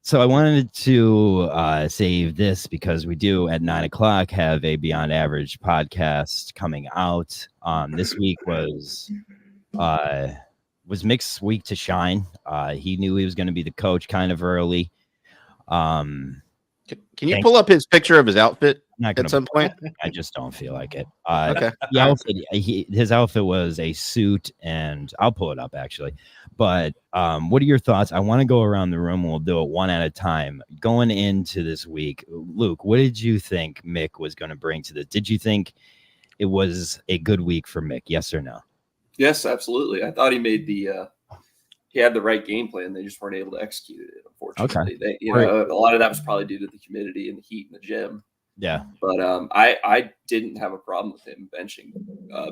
So I wanted to save this because we do at 9:00 have a Beyond Average podcast coming out. This week was Mick's week to shine. He knew he was going to be the coach kind of early. Can you pull up his picture of his outfit at some point? I just don't feel like it. Okay. The outfit, his outfit was a suit, and I'll pull it up actually. But what are your thoughts? I want to go around the room. We'll do it one at a time. Going into this week, Luke, what did you think Mick was going to bring to this? Did you think it was a good week for Mick? Yes or no? Yes, absolutely. I thought he made he had the right game plan. They just weren't able to execute it, unfortunately. Okay. A lot of that was probably due to the humidity and the heat in the gym. Yeah. But I didn't have a problem with him benching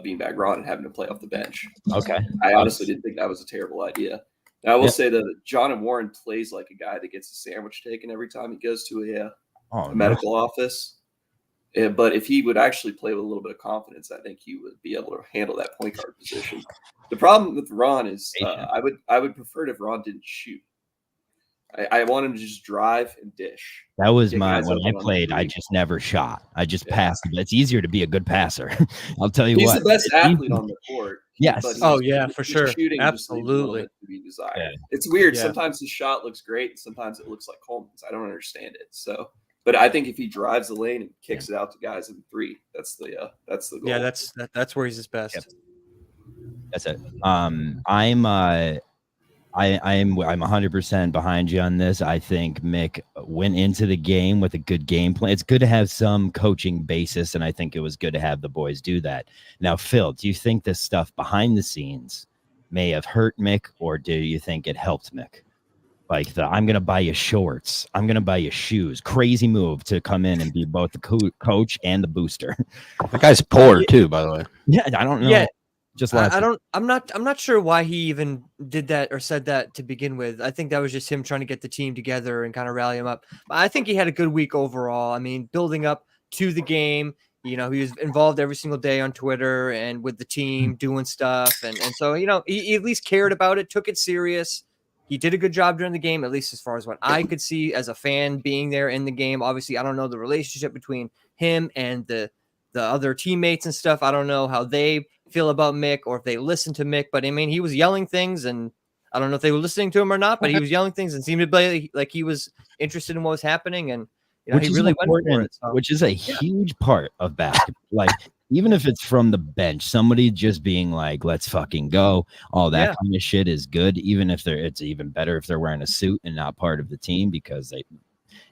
Beanbag Ron and having to play off the bench. Okay. I honestly didn't think that was a terrible idea. Now, I will say that John and Warren plays like a guy that gets a sandwich taken every time he goes to a medical office. But if he would actually play with a little bit of confidence, I think he would be able to handle that point guard position. The problem with Ron is I would prefer it if Ron didn't shoot. I want him to just drive and dish. That was when I played. I just never shot. I just passed. It's easier to be a good passer. I'll tell you he's what. He's the best athlete on the court. Yes. For sure. Shooting absolutely. To be desired. Yeah. It's weird. Yeah. Sometimes his shot looks great. And sometimes it looks like Coleman's. I don't understand it. So. But I think if he drives the lane and kicks it out to guys in three, that's the goal. Yeah, that's where he's his best. Yep. That's it. I'm 100% behind you on this. I think Mick went into the game with a good game plan. It's good to have some coaching basis, and I think it was good to have the boys do that. Now, Phil, do you think this stuff behind the scenes may have hurt Mick, or do you think it helped Mick? Like I'm going to buy you shorts. I'm going to buy you shoes. Crazy move to come in and be both the coach and the booster. That guy's poor too, by the way. Yeah, I don't know. Yeah, I'm not sure why he even did that or said that to begin with. I think that was just him trying to get the team together and kind of rally him up. But I think he had a good week overall. I mean, building up to the game. He was involved every single day on Twitter and with the team doing stuff. And so, he at least cared about it, took it serious. He did a good job during the game, at least as far as what I could see as a fan being there in the game. Obviously, I don't know the relationship between him and the other teammates and stuff. I don't know how they feel about Mick or if they listen to Mick. But, I mean, he was yelling things, and I don't know if they were listening to him or not, but he was yelling things and seemed to be like he was interested in what was happening. And he really went for it. So. Which is a huge part of basketball. Like, even if it's from the bench, somebody just being like, let's fucking go. All that kind of shit is good. Even if it's even better if they're wearing a suit and not part of the team because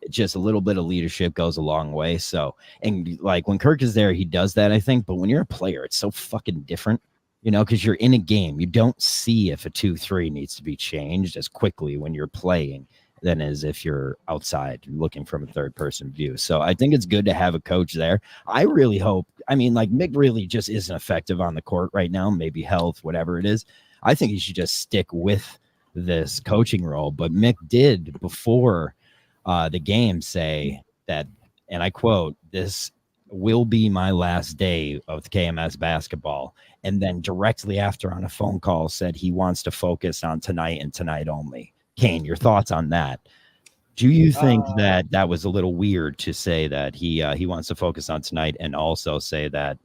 It's just a little bit of leadership goes a long way. So, and like when Kirk is there, he does that, I think. But when you're a player, it's so fucking different, you know, because you're in a game. You don't see if a 2-3 needs to be changed as quickly when you're playing than as if you're outside looking from a third person view. So I think it's good to have a coach there. I really hope, I mean, like Mick really just isn't effective on the court right now, maybe health, whatever it is. I think he should just stick with this coaching role. But Mick did before the game say that, and I quote, "This will be my last day of KMS basketball." And then directly after on a phone call said he wants to focus on tonight and tonight only. Kane, your thoughts on that? Do you think that was a little weird to say that he wants to focus on tonight and also say that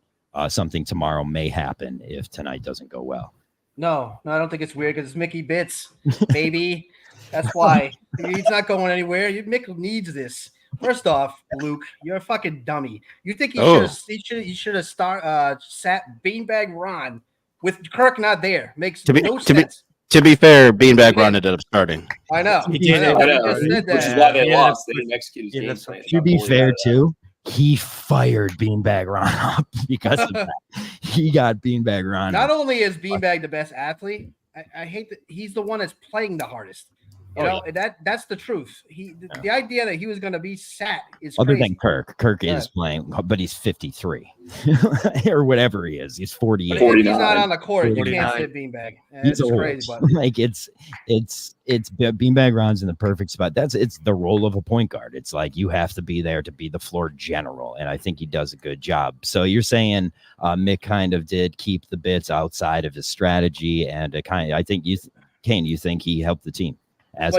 something tomorrow may happen if tonight doesn't go well? No, I don't think it's weird because it's Mickey Bits, baby. That's why he's not going anywhere. Mick needs this. First off, Luke, you're a fucking dummy. You think he should have sat Beanbag Ron with Kirk not there? Makes no sense. To be fair, Beanbag Ron ended up starting. I know. Which is why they lost. They didn't execute his game plan. To be fair, too, he fired Beanbag Ron up because of that. He got Beanbag Ron. Not only is Beanbag the best athlete, I hate that he's the one that's playing the hardest. You know, that's the truth. The idea that he was going to be sat is other crazy. than Kirk. Kirk is playing, but he's 53 or whatever he is. He's 48. But he's not on the court. 49. You can't sit Beanbag. It's crazy, but like it's Beanbag Ron's in the perfect spot. It's the role of a point guard. It's like you have to be there to be the floor general, and I think he does a good job. So you're saying Mick kind of did keep the bits outside of his strategy, and I think Kane, you think he helped the team? I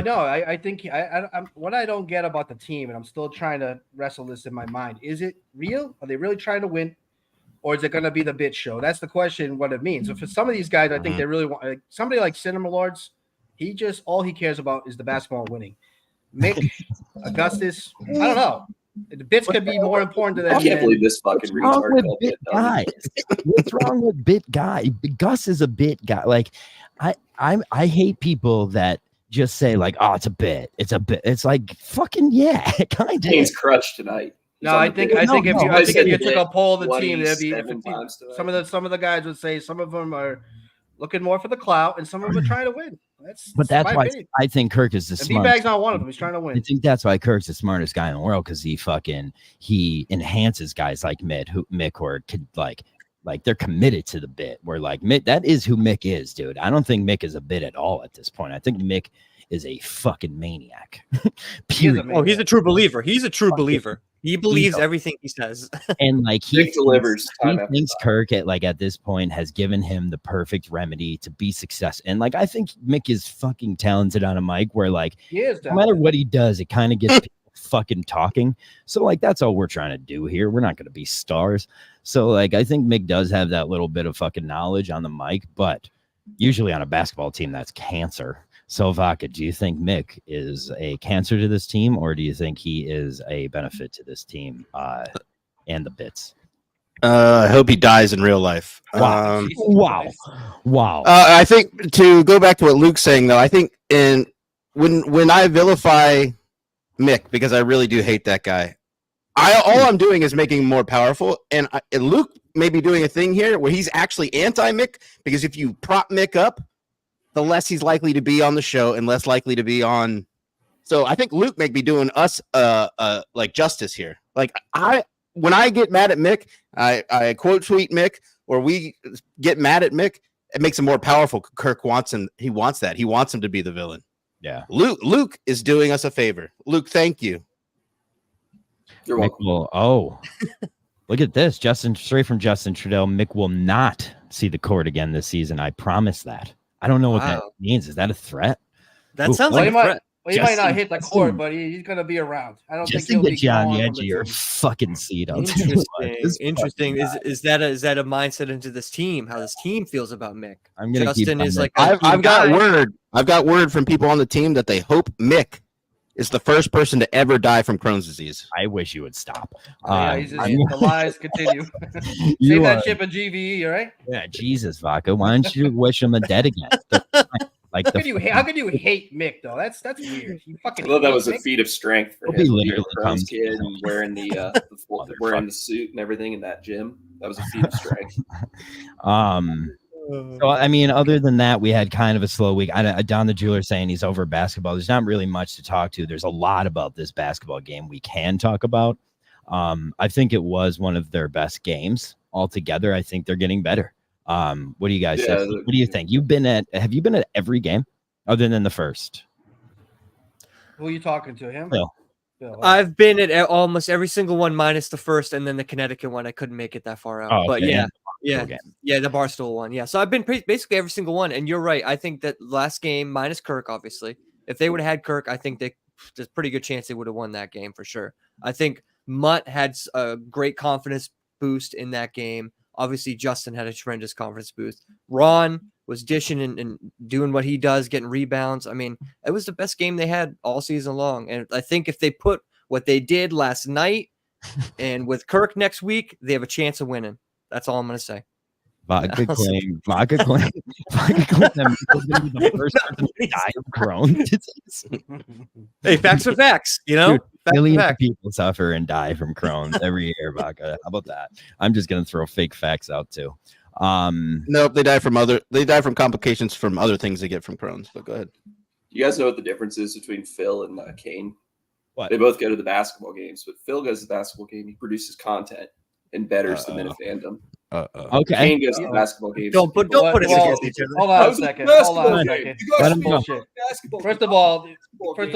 think I'm what I don't get about the team, and I'm still trying to wrestle this in my mind. Is it real? Are they really trying to win, or is it going to be the bit show? That's the question. What it means. So for some of these guys, I think they really want somebody like Cinema Lords. All he cares about is the basketball winning. Mick, Augustus, I don't know. The bits could be more important to them. I can't believe this fucking retard. What's wrong with bit guy? Gus is a bit guy. Like I hate people that just say like, oh, it's a bit. It's like fucking kind of. Kane's crushed tonight. No, I think if you took a poll of the team, there'd be some of the guys would say some of them are looking more for the clout and some of them are trying to win. That's why opinion. I think Kirk is the smartest. B-Bag's not one of them. He's trying to win. I think that's why Kirk's the smartest guy in the world, because he enhances guys like Mick or could like they're committed to the bit. Where like Mick, that is who Mick is, dude. I don't think Mick is a bit at all at this point. I think Mick is a fucking maniac. He's a true believer. He's a true believer. He believes everything he says. And like he delivers. He thinks Kirk at this point has given him the perfect remedy to be successful. And like I think Mick is fucking talented on a mic where like no matter what he does, it kind of gets people fucking talking. So like that's all we're trying to do here. We're not gonna be stars. So like I think Mick does have that little bit of fucking knowledge on the mic, but usually on a basketball team that's cancer. So, Vaca, do you think Mick is a cancer to this team, or do you think he is a benefit to this team and the bits? I hope he dies in real life. Wow. I think to go back to what Luke's saying, though, I think when I vilify Mick, because I really do hate that guy, all I'm doing is making him more powerful. And Luke may be doing a thing here where he's actually anti-Mick, because if you prop Mick up, the less he's likely to be on the show and less likely to be on. So I think Luke may be doing us like justice here. Like when I get mad at Mick, I quote tweet Mick, or we get mad at Mick, it makes him more powerful. Kirk wants him. He wants that. He wants him to be the villain. Yeah. Luke is doing us a favor. Luke, thank you. You're welcome. Look at this. Straight from Justin Trudell. Mick will not see the court again this season. I promise that. I don't know what that means. Is that a threat? That sounds like a threat. He might not hit the court, but he's going to be around. I don't think he'll get be on the edge of your fucking seat. Interesting. Is that a mindset into this team? How this team feels about Mick? I'm gonna Justin is like I've got word from people on the team that they hope Mick is the first person to ever die from Crohn's disease. I wish you would stop. The lies continue. Save that ship of GVE, all right? Yeah, Jesus, Vaca. Why don't you wish him dead again? Like How could you hate Mick though? That's weird. You fucking. Well, that hate was a Mick? feet of strength for He him. literally Being a Crohn's comes- kid and wearing wearing the suit and everything in that gym. That was a feat of strength. So I mean, other than that, we had kind of a slow week. Don the Jeweler saying he's over basketball. There's not really much to talk to. There's a lot about this basketball game we can talk about. I think it was one of their best games altogether. I think they're getting better. What do you guys say? What do you think? Have you been at every game other than the first? Who are you talking to? Him? Phil. I've been at almost every single one minus the first and then the Connecticut one. I couldn't make it that far out. Oh, But okay. yeah, the Barstool one. Yeah, so I've been basically every single one. And you're right. I think that last game, minus Kirk, obviously, if they would have had Kirk, I think there's a pretty good chance they would have won that game for sure. I think Mutt had a great confidence boost in that game. Obviously, Justin had a tremendous confidence boost. Ron was dishing and doing what he does, getting rebounds. I mean, it was the best game they had all season long. And I think if they put what they did last night and with Kirk next week, they have a chance of winning. That's all I'm going to say. Vodka claim that Michael's going to be the first person to die of Crohn's. Hey, facts are facts, you know? Dude, Facts are millions of facts. people suffer and die from Crohn's every year, Vodka. How about that? I'm just going to throw fake facts out too. Nope, they die from complications from other things they get from Crohn's. But go ahead. You guys know what the difference is between Phil and Kane? What? They both go to the basketball games, but Phil goes to the basketball game. He produces content and betters the Minifandom. Okay. Kane goes to the basketball games. Don't put it Well, against each other. Hold on a second. Hold on a second. Let him go. Bullshit. First of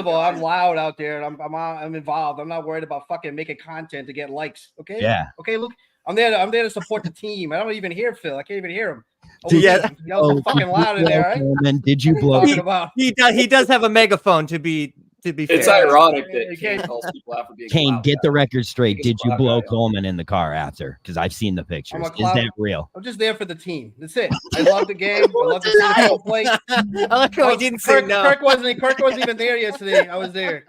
all, I'm loud out there. And I'm involved. I'm not worried about fucking making content to get likes. Okay. Yeah. Okay. Look, I'm there to support the team. I don't even hear Phil. I can't even hear him. Yeah. Y'all fucking loud in there, right? And did you blow? Talking about. He does have a megaphone to be fair. It's ironic You that can't- Kane calls people out for being Kane, loud get the guy. record straight. Biggest Did you cloud blow guy. Coleman in the car after? Because I've seen the pictures. a Is cloud- that real? I'm just there for the team. That's it. I love the game. I love to see the people play. I like how he didn't say no. Kirk wasn't even there yesterday. I was there.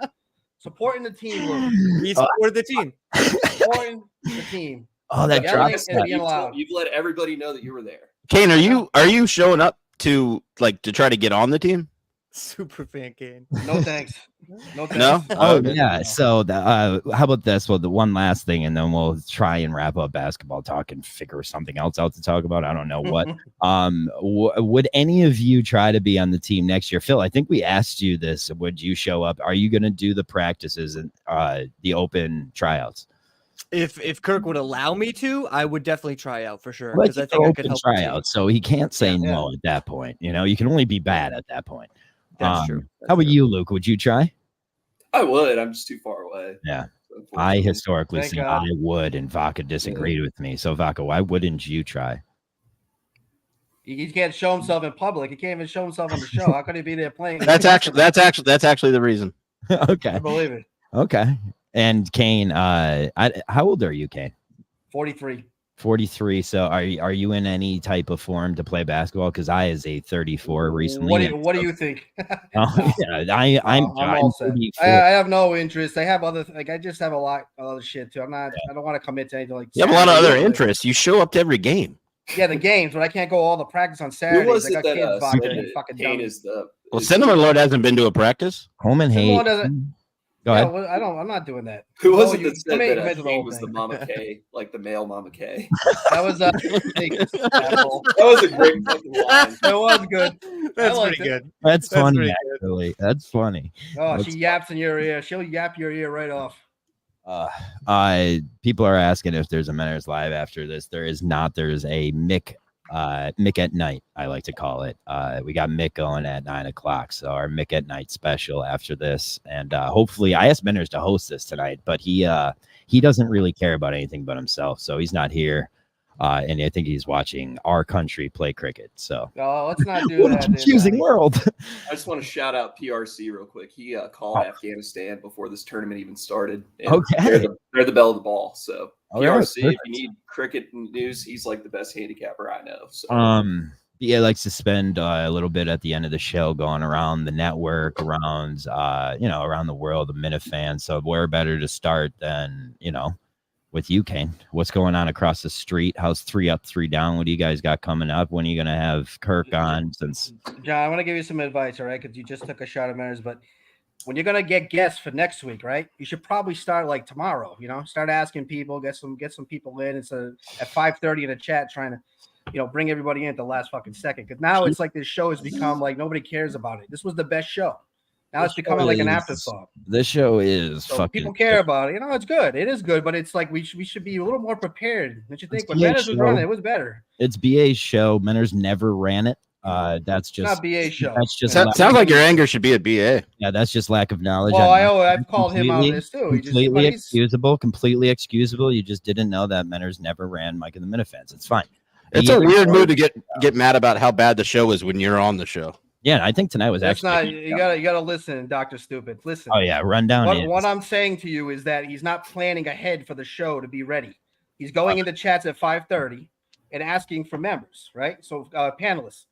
Supporting the team, Luke. He supported the team. Supporting the team. Oh, that Yeah, drop like- set. being loud. You've let everybody know that you were there. Kane, are you showing up to try to get on the team? Super fan Kane. No thanks. No thanks. No? Oh Okay. yeah. So how about this? Well, the one last thing, and then we'll try and wrap up basketball talk and figure something else out to talk about. I don't know what. Would any of you try to be on the team next year? Phil, I think we asked you this. Would you show up? Are you going to do the practices and the open tryouts? If Kirk would allow me to, I would definitely try out for sure. Like Because I think I could open help. the team. tryouts, so he can't say Yeah. no at that point. You know, you can only be bad at that point. That's true. That's How about true. you, Luke? Would you try? I would. I'm just too far away. Yeah. Unfortunately. I historically Thank said God. I would, and Vaca disagreed with me. So Vaca, why wouldn't you try? He can't show himself in public. He can't even show himself on the show. How could he be there playing? That's actually the reason. Okay. I believe it. Okay. And Kane, how old are you, Kane? 43. 43. So are you in any type of form to play basketball? Because I is a 34 recently. What do you think? Oh, yeah, I'm all set. 34. I have no interest. I have I just have a lot of other shit too. I don't want to commit to anything like. You have a lot of Saturday. other interests. You show up to every game. Yeah, the games, but I can't go all the practice on Who Saturdays. was I it got that kids, Vodka, said you that fucking Kane dummy. is the? Well, is- Cinnamon Lord hasn't been to a practice. Coleman Everyone Hayes. doesn't- Go Yeah, ahead. well, I'm not doing that. Who was Oh, it you- that you said may that admit to the Kane whole was the thing. Mama K, like the male Mama K? That was asshole. That was a great fucking line. It was good. That's liked pretty it. good. That's That's funny, pretty actually. That's funny. Oh, That's she yaps in your ear. She'll yap your ear right off. People are asking if there's a Menors Live after this. There is not. There's a Mick at night, I like to call it. We got Mick going at 9:00, so our Mick at night special after this, and hopefully I asked Menors to host this tonight, but he doesn't really care about anything but himself, so he's not here, and I think he's watching our country play cricket. So Oh, let's not do what a that. confusing world. I just want to shout out PRC real quick. He called Afghanistan before this tournament even started. And Okay. they're the bell of the ball. So Oh, yeah, PRC, if perfect. you need cricket news, he's like the best handicapper I know. So Yeah, likes to spend a little bit at the end of the show going around the network, around around the world, the Minifans. So where better to start than with you, Kane. What's going on across the street? How's 3 Up, 3 Down? What do you guys got coming up? When are you going to have Kirk on? Since John, I want to give you some advice, all right? Because you just took a shot at Mariners, but when you're gonna get guests for next week, right? You should probably start like tomorrow. Start asking people, get some people in. It's at 5:30 in the chat, trying to, bring everybody in at the last fucking second. Because now it's like this show has become like nobody cares about it. This was the best show. Now it's becoming like an afterthought. This show is fucking. People care about it. It's good. It is good, but it's like we should be a little more prepared. Don't you think? When Manners was running, it was better. It's BA's show. Manners never ran it. That's just not BA's show. That's just sounds like your anger should be at BA. Yeah, that's just lack of knowledge. Well, I've called him out on this too. Completely excusable. You just didn't know that Manners never ran Mike and the Minifans. It's fine. It's a weird mood to get mad about how bad the show is when you're on the show. Yeah, I think tonight was you gotta listen, Dr. Stupid. Listen. Oh yeah, rundown. What I'm saying to you is that he's not planning ahead for the show to be ready. He's going into chats at 5:30 and asking for members, right? So panelists.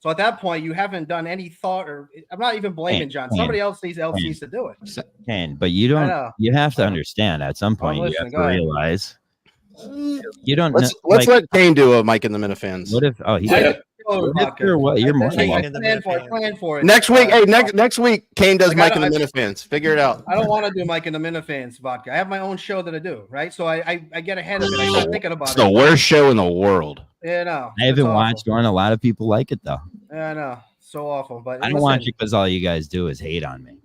So at that point, you haven't done any thought, or I'm not even blaming John. Somebody else needs to do it. But you don't. You have to understand at some point. You have to realize. You don't. Let's let Kane do a Mike and the Minifans. What if? Oh, he's. You're more plan for it. Next week, next week, Kane does Mike and the Minifans. Figure it out. I don't want to do Mike and the Minifans vodka. I have my own show that I do, right? So I get ahead of it. I start thinking about it. It's the worst show in the world. Yeah, no. I haven't watched one. A lot of people like it though. Yeah, no. So awful, but I don't watch it because all you guys do is hate on me.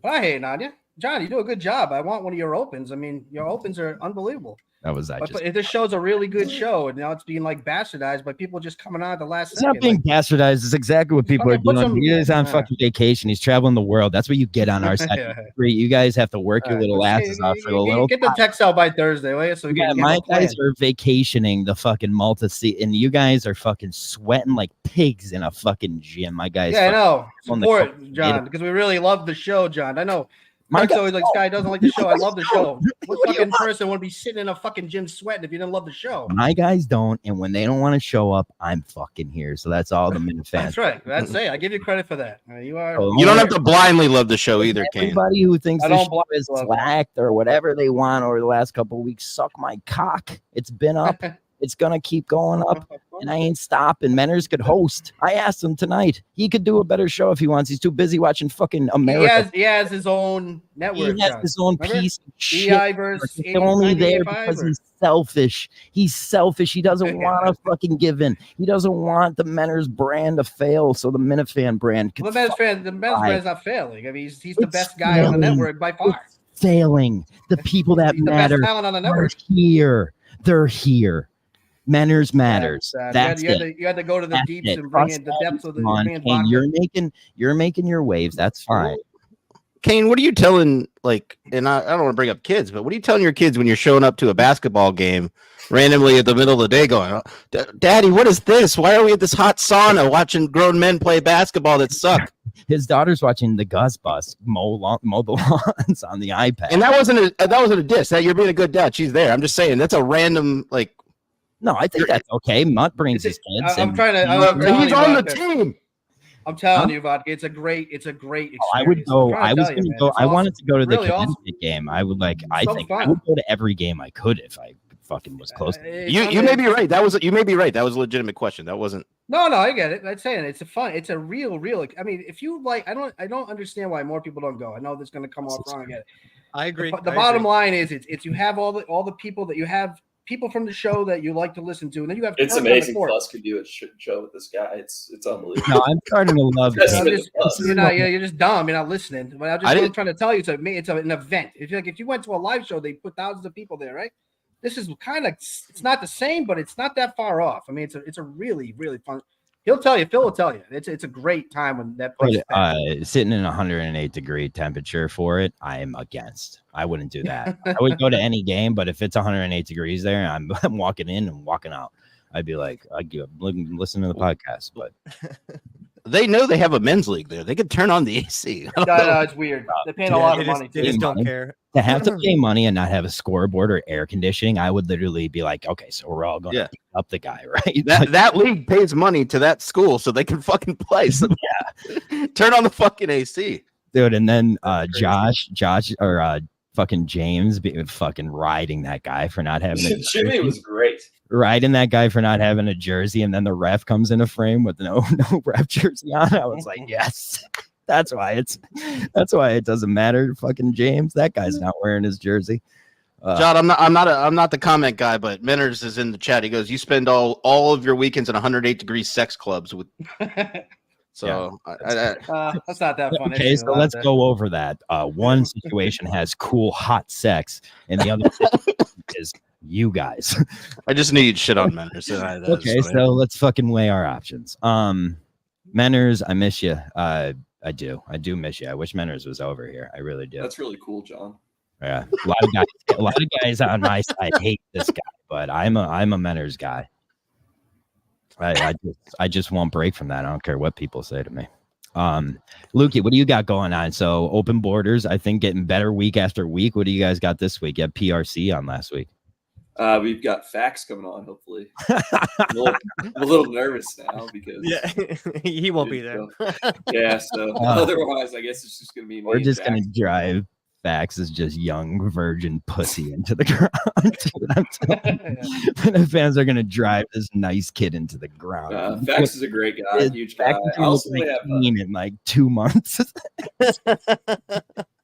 Well, I hate on you, John. You do a good job. I want one of your opens. I mean, your opens are unbelievable. That was But this show's a really good show, and now it's being like bastardized by people just coming on at the last second. It's not being bastardized. It's exactly what people are doing. He's on fucking vacation. He's traveling the world. That's what you get on our side. You guys have to work your little asses off for a little. Get the text out by Thursday, will you? So my guys are vacationing the fucking Malta-Sea, and you guys are fucking sweating like pigs in a fucking gym. My guys. Yeah, I know. Support, John, because we really love the show, John. I know. Mike's always like, this guy doesn't like the show. I love the show. What fucking person would be sitting in a fucking gym sweating if you didn't love the show? My guys don't, and when they don't want to show up, I'm fucking here. So that's all the Minifans. That's right. That's it. I give you credit for that. You don't have to blindly love the show either, Kane. Everybody who thinks the show is slacked or whatever they want over the last couple of weeks, suck my cock. It's been up. It's gonna keep going up, and I ain't stopping. Manners could host. I asked him tonight. He could do a better show if he wants. He's too busy watching fucking America. He has his own network. He has his own piece of shit. He's only there because he's selfish. He's selfish. He doesn't want to fucking give in. He doesn't want the Manners brand to fail, so the Minifan brand can. The Manners brand's not failing. I mean, he's the best guy on the network by far. Failing. The people that matter the best talent on the network. are here. They're here. Manners matters. That's it. You had to go to the deeps and bring in the depths of the. And you're making your waves. That's fine. Kane, what are you telling? And I don't want to bring up kids, but what are you telling your kids when you're showing up to a basketball game randomly at the middle of the day, going, "Daddy, what is this? Why are we at this hot sauna watching grown men play basketball that suck?" His daughter's watching the Gus Bus mow the lawns on the iPad, and that wasn't a diss. That you're being a good dad. She's there. I'm just saying that's a random No, I think that's okay. Mutt brings his kids. He's on the team. I'm telling you, Vodka, it's a great experience. I would go. I was going to go. I wanted to go to the Connecticut game. I would I think I would go to every game I could if I fucking was close. You may be right. You may be right. That was a legitimate question. That wasn't. No, I get it. I'm saying it's a real. I mean, if you I don't understand why more people don't go. I know this is going to come off wrong. I get it. I agree. The bottom line is it's you have all the people that you have. People from the show that you like to listen to, and then you have. It's amazing. Plus, could do a show with this guy. It's unbelievable. No, I'm starting to love. You're just dumb. You're not listening. But I'm trying to tell you, it's an event. If you went to a live show, they put thousands of people there, right? This is it's not the same, but it's not that far off. I mean, it's a really, really fun. Phil will tell you. It's a great time when that place. Sitting in 108-degree temperature for it, I'm against. I wouldn't do that. I would go to any game, but if it's 108 degrees there, I'm walking in and walking out. I'd be like, I'd listen to the podcast, but they know they have a men's league there. They could turn on the AC. No, it's weird. They're paying a lot of money. They just don't care. To have to pay money and not have a scoreboard or air conditioning, I would literally be like, okay, so we're all going to pick up the guy, right? That league pays money to that school so they can fucking play. So turn on the fucking AC. Dude, and then Josh fucking James fucking riding that guy for not having a Jimmy was great. riding that guy for not having a jersey, and then the ref comes in a frame with no ref jersey on. I was like, yes, that's why it doesn't matter. Fucking James, that guy's not wearing his jersey. John, I'm not the comment guy, but Minners is in the chat. He goes, "You spend all of your weekends in 108-degree sex clubs with." So that's not that funny. Okay, so let's go over that. One situation has cool hot sex, and the other is you guys. I just need shit on Minners. Okay, so let's fucking weigh our options. Menners, I miss you. I do miss you. I wish Menners was over here. I really do. That's really cool, John. Yeah, a lot of guys on my side hate this guy, but I'm a Menners guy. I just won't break from that. I don't care what people say to me. Lukey, what do you got going on? So open borders, I think getting better week after week. What do you guys got this week? You had PRC on last week. We've got facts coming on, hopefully. I'm a little nervous now because he won't be there. Yeah, so otherwise, I guess it's just gonna be. We're just gonna drive Fax is just young virgin pussy into the ground. Dude, I'm telling you, the fans are gonna drive this nice kid into the ground. Fax is a great guy, huge guy. I also have in like 2 months.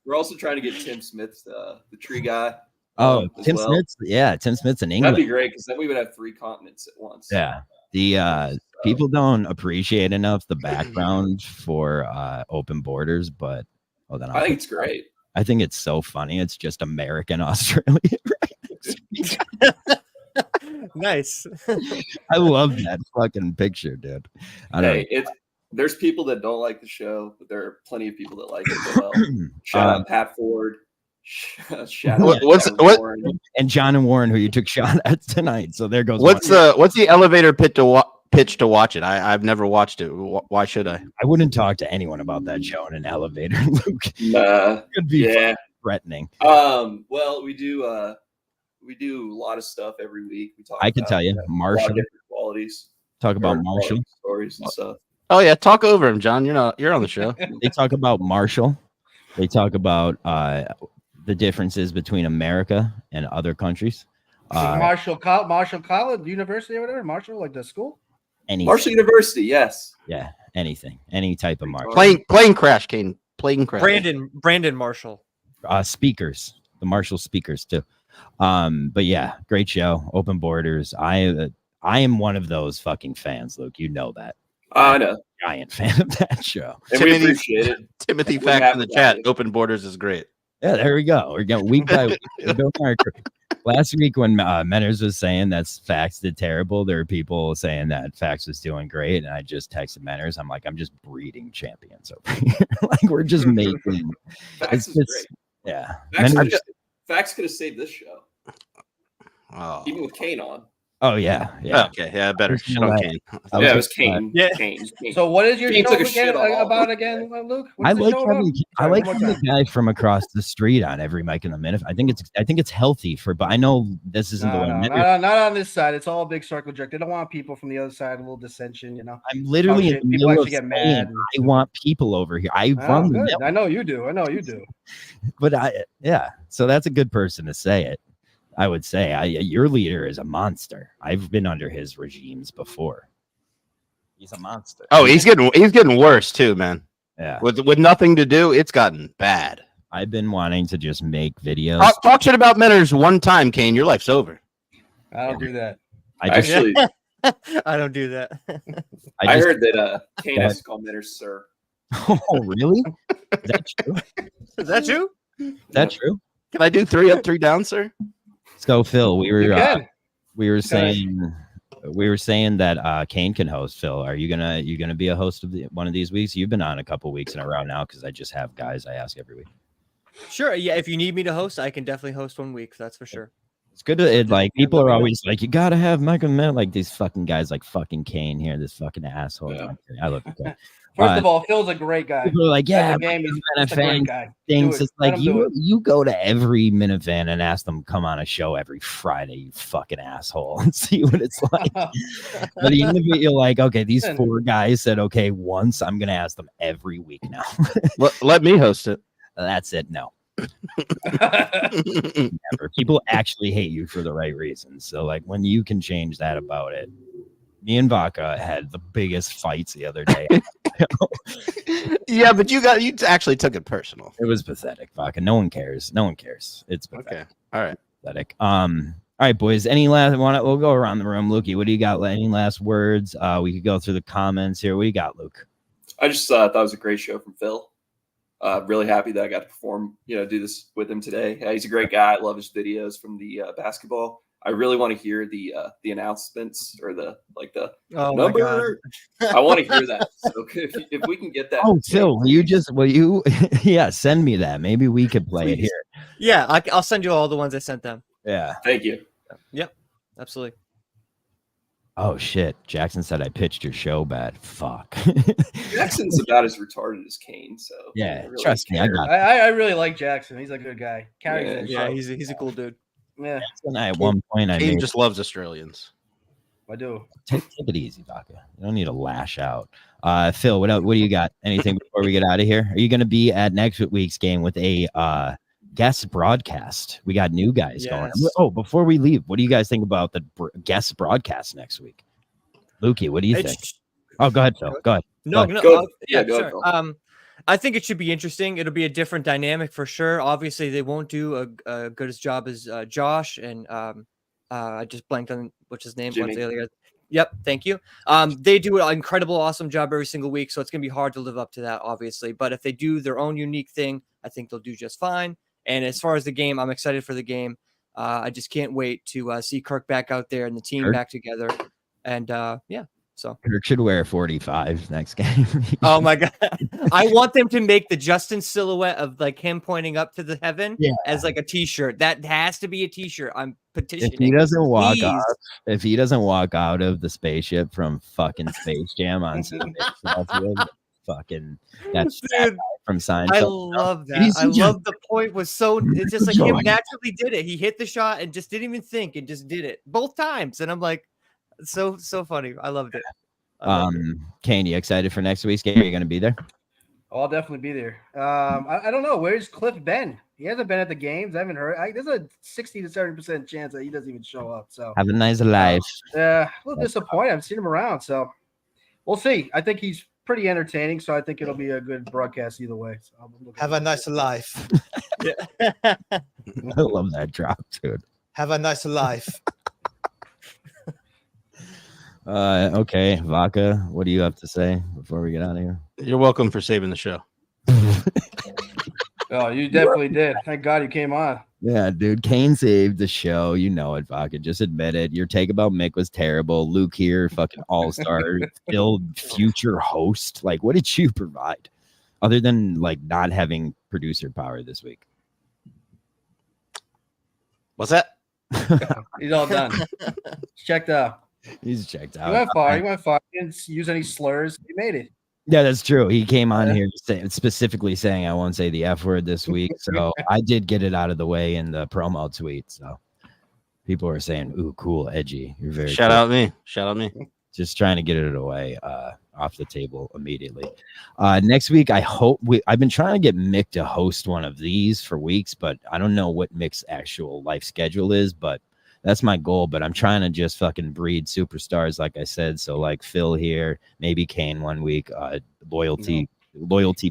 We're also trying to get Tim Smith, the tree guy. Oh, Tim Smith's in England. That'd be great because then we would have 3 continents at once. Yeah. The people don't appreciate enough the background for open borders, but I think it's great. I think it's so funny. It's just American Australia. Nice. I love that fucking picture, dude. There's people that don't like the show, but there are plenty of people that like it as well. Shout out Pat Ford. Shout out Warren. And John and Warren, who you took shot at tonight. So there goes. What's the elevator pitch to watch it? I've never watched it. Why should I? I wouldn't talk to anyone about that show in an elevator, Luke. Could be threatening. Well, we do a lot of stuff every week. We talk. I can tell you, Marshall. Different qualities. Talk about Marshall stories and stuff. Oh yeah, talk over him, John. You're on the show. They talk about Marshall. They talk about the differences between America and other countries. Marshall College, University, or whatever. Marshall, like the school. Marshall University, yes. Yeah, anything, any type of Marshall. Plane crash, Kane. Plane crash. Brandon Marshall. Speakers, the Marshall speakers too. But yeah, great show. Open borders. I am one of those fucking fans, Luke. You know that. I know. Giant fan of that show. And we appreciate it. Timothy Fax in the chat. Open borders is great. Yeah, there we go. We're going week by week. Last week when Menners was saying that Fax did terrible, there were people saying that Fax was doing great, and I just texted Menners. I'm like, I'm just breeding champions over here. Like we're just making. Fax is great. Yeah. Fax could have saved this show. Oh. Even with Kane on. Oh yeah. Okay, yeah, better. Shit on Kane. Yeah, it was Kane. Kane. So what is your show about again, Luke? I like having the guy from across the street on every mic in the minute. I think it's healthy but I know this isn't the way. Not on this side. It's all a big circle jerk. They don't want people from the other side, a little dissension, you know. I'm literally in the people middle actually get mad. I want people over here. I run the I know you do. But so that's a good person to say it. I would say your leader is a monster. I've been under his regimes before. He's a monster. Oh, he's getting worse too, man. Yeah. With nothing to do, it's gotten bad. I've been wanting to just make videos. Talk shit about Menners one time, Kane. Your life's over. I don't do that. I don't do that. I heard that Kane has to call Menners sir. Oh, really? Is that true? Is that true? That true? Can I do 3 up, 3 down, sir? So Phil, we were saying that Kane can host. Phil, are you gonna be a host of one of these weeks? You've been on a couple weeks in a row now because I just have guys I ask every week. Sure, yeah. If you need me to host, I can definitely host one week. That's for sure. It's good to like people are always like, you gotta have Michael Mann, like these fucking guys like fucking Kane here, this fucking asshole. Yeah. I love you. First of all, Phil's a great guy. People are like, yeah, he's a great guy. Things it's like you go to every Minifan and ask them come on a show every Friday, you fucking asshole, and see what it's like. But at the end of it, you're like, okay, these 4 guys said okay once. I'm gonna ask them every week now. Let me host it. That's it. No. Never. People actually hate you for the right reasons. So like when you can change that about it. Me and Vaca had the biggest fights the other day. Yeah, but you actually took it personal. It was pathetic, Vaca. No one cares. No one cares. It's pathetic. Okay. All right. Pathetic. All right, boys. Any last we'll go around the room. Lukey, what do you got? Any last words? We could go through the comments here. What do you got, Luke? I just thought it was a great show from Phil. Really happy that I got to perform, do this with him today. He's a great guy. I love his videos from the basketball. I really want to hear the announcements or the number. I want to hear that. So if we can get that. Oh, Phil, will you yeah, send me that. Maybe we could play it here. Yeah, I'll send you all the ones I sent them. Yeah. Thank you. Yep, absolutely. Oh shit! Jackson said I pitched your show bad. Fuck. Jackson's about as retarded as Kane. So yeah, really trust me, I got. I really like Jackson. He's a good guy. Yeah, he's a cool dude. Yeah. At one point, Kane just loves Australians. I do. Take it easy, Vaca. You don't need to lash out. Phil, what do you got? Anything before we get out of here? Are you going to be at next week's game with a guest broadcast? We got new guys going. Oh, before we leave, what do you guys think about the guest broadcast next week? Lukey, what do you think? Oh, go ahead, Phil. Go ahead. No. Go Sure. ahead. I think it should be interesting. It'll be a different dynamic for sure. Obviously, they won't do a good as job as Josh and I just blanked on what's his name. Jimmy. Yep, thank you. They do an incredible, awesome job every single week, so it's gonna be hard to live up to that, obviously. But if they do their own unique thing, I think they'll do just fine. And as far as the game, I'm excited for the game. I just can't wait to see Kirk back out there and the team back together. And so Kirk should wear 45 next game. oh my god, I want them to make the Justin silhouette of like him pointing up to the heaven as like a T-shirt. That has to be a T-shirt. I'm petitioning. If he doesn't walk out of the spaceship from fucking Space Jam on Sunday, fucking that's from Seinfeld. I love that. I love the point was so. It's just like him naturally did it. He hit the shot and just didn't even think and just did it both times. And I'm like. So funny. I loved it. Kane, you excited for next week's game? Are you going to be there? I'll definitely be there. I don't know. Where's Cliff been? He hasn't been at the games. I haven't heard. There's a 60 to 70% chance that he doesn't even show up. So have a nice life. A little disappointed. I've seen him around. So we'll see. I think he's pretty entertaining. So I think it'll be a good broadcast either way. So have a nice life. I love that drop, dude. Have a nice life. Okay, Vaca, what do you have to say before we get out of here? You're welcome for saving the show. Oh, you definitely did. Thank God you came on. Yeah, dude, Kane saved the show. You know it, Vaca. Just admit it. Your take about Mick was terrible. Luke here, fucking all-star, Phil, future host. Like, what did you provide other than like not having producer power this week? What's that? He's all done. Checked out. He's checked out. He went far. He didn't use any slurs. He made it. Yeah, that's true. He came on here specifically saying I won't say the F word this week. So I did get it out of the way in the promo tweet. So people are saying, ooh, cool, edgy. You're very Shout cool. out me. Shout out me. Just trying to get it away off the table immediately. Next week, I've been trying to get Mick to host one of these for weeks, but I don't know what Mick's actual life schedule is, but that's my goal. But I'm trying to just fucking breed superstars, like I said. So like Phil here, maybe Kane one week, loyalty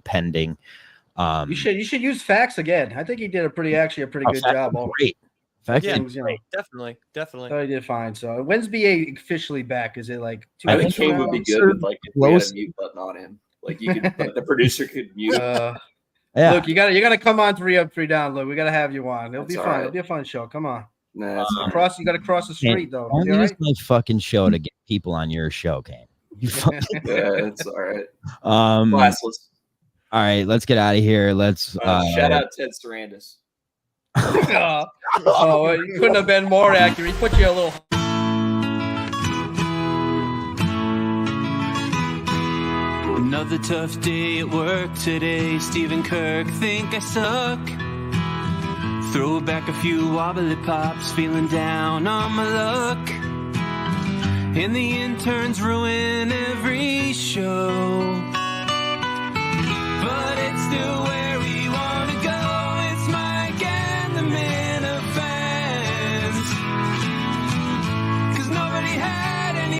pending. You should use Fax again. I think he did a pretty good job. Great. Definitely. Oh, he did fine. So when's BA officially back? Is it like 2 I weeks think Kane from would be now? good with like if we had a mute button on him. Like you could, the producer could mute. Yeah. Look, you gotta come on 3 up, 3 down. Look, we gotta have you on. It'll be fun. Right. It'll be a fun show. Come on. Nah, You gotta cross the street though. Don't You all use right? my fucking show to get people on your show, Kane. You fucking yeah, it's all right. All Classless. right, let's get out of here. Let's Shout out Ted Sarandis. Oh, you couldn't have been more accurate. He put you a little. Another tough day at work today. Stephen Kirk, think I suck. Throw back a few wobbly pops, feeling down on my luck. And the interns ruin every show. But it's still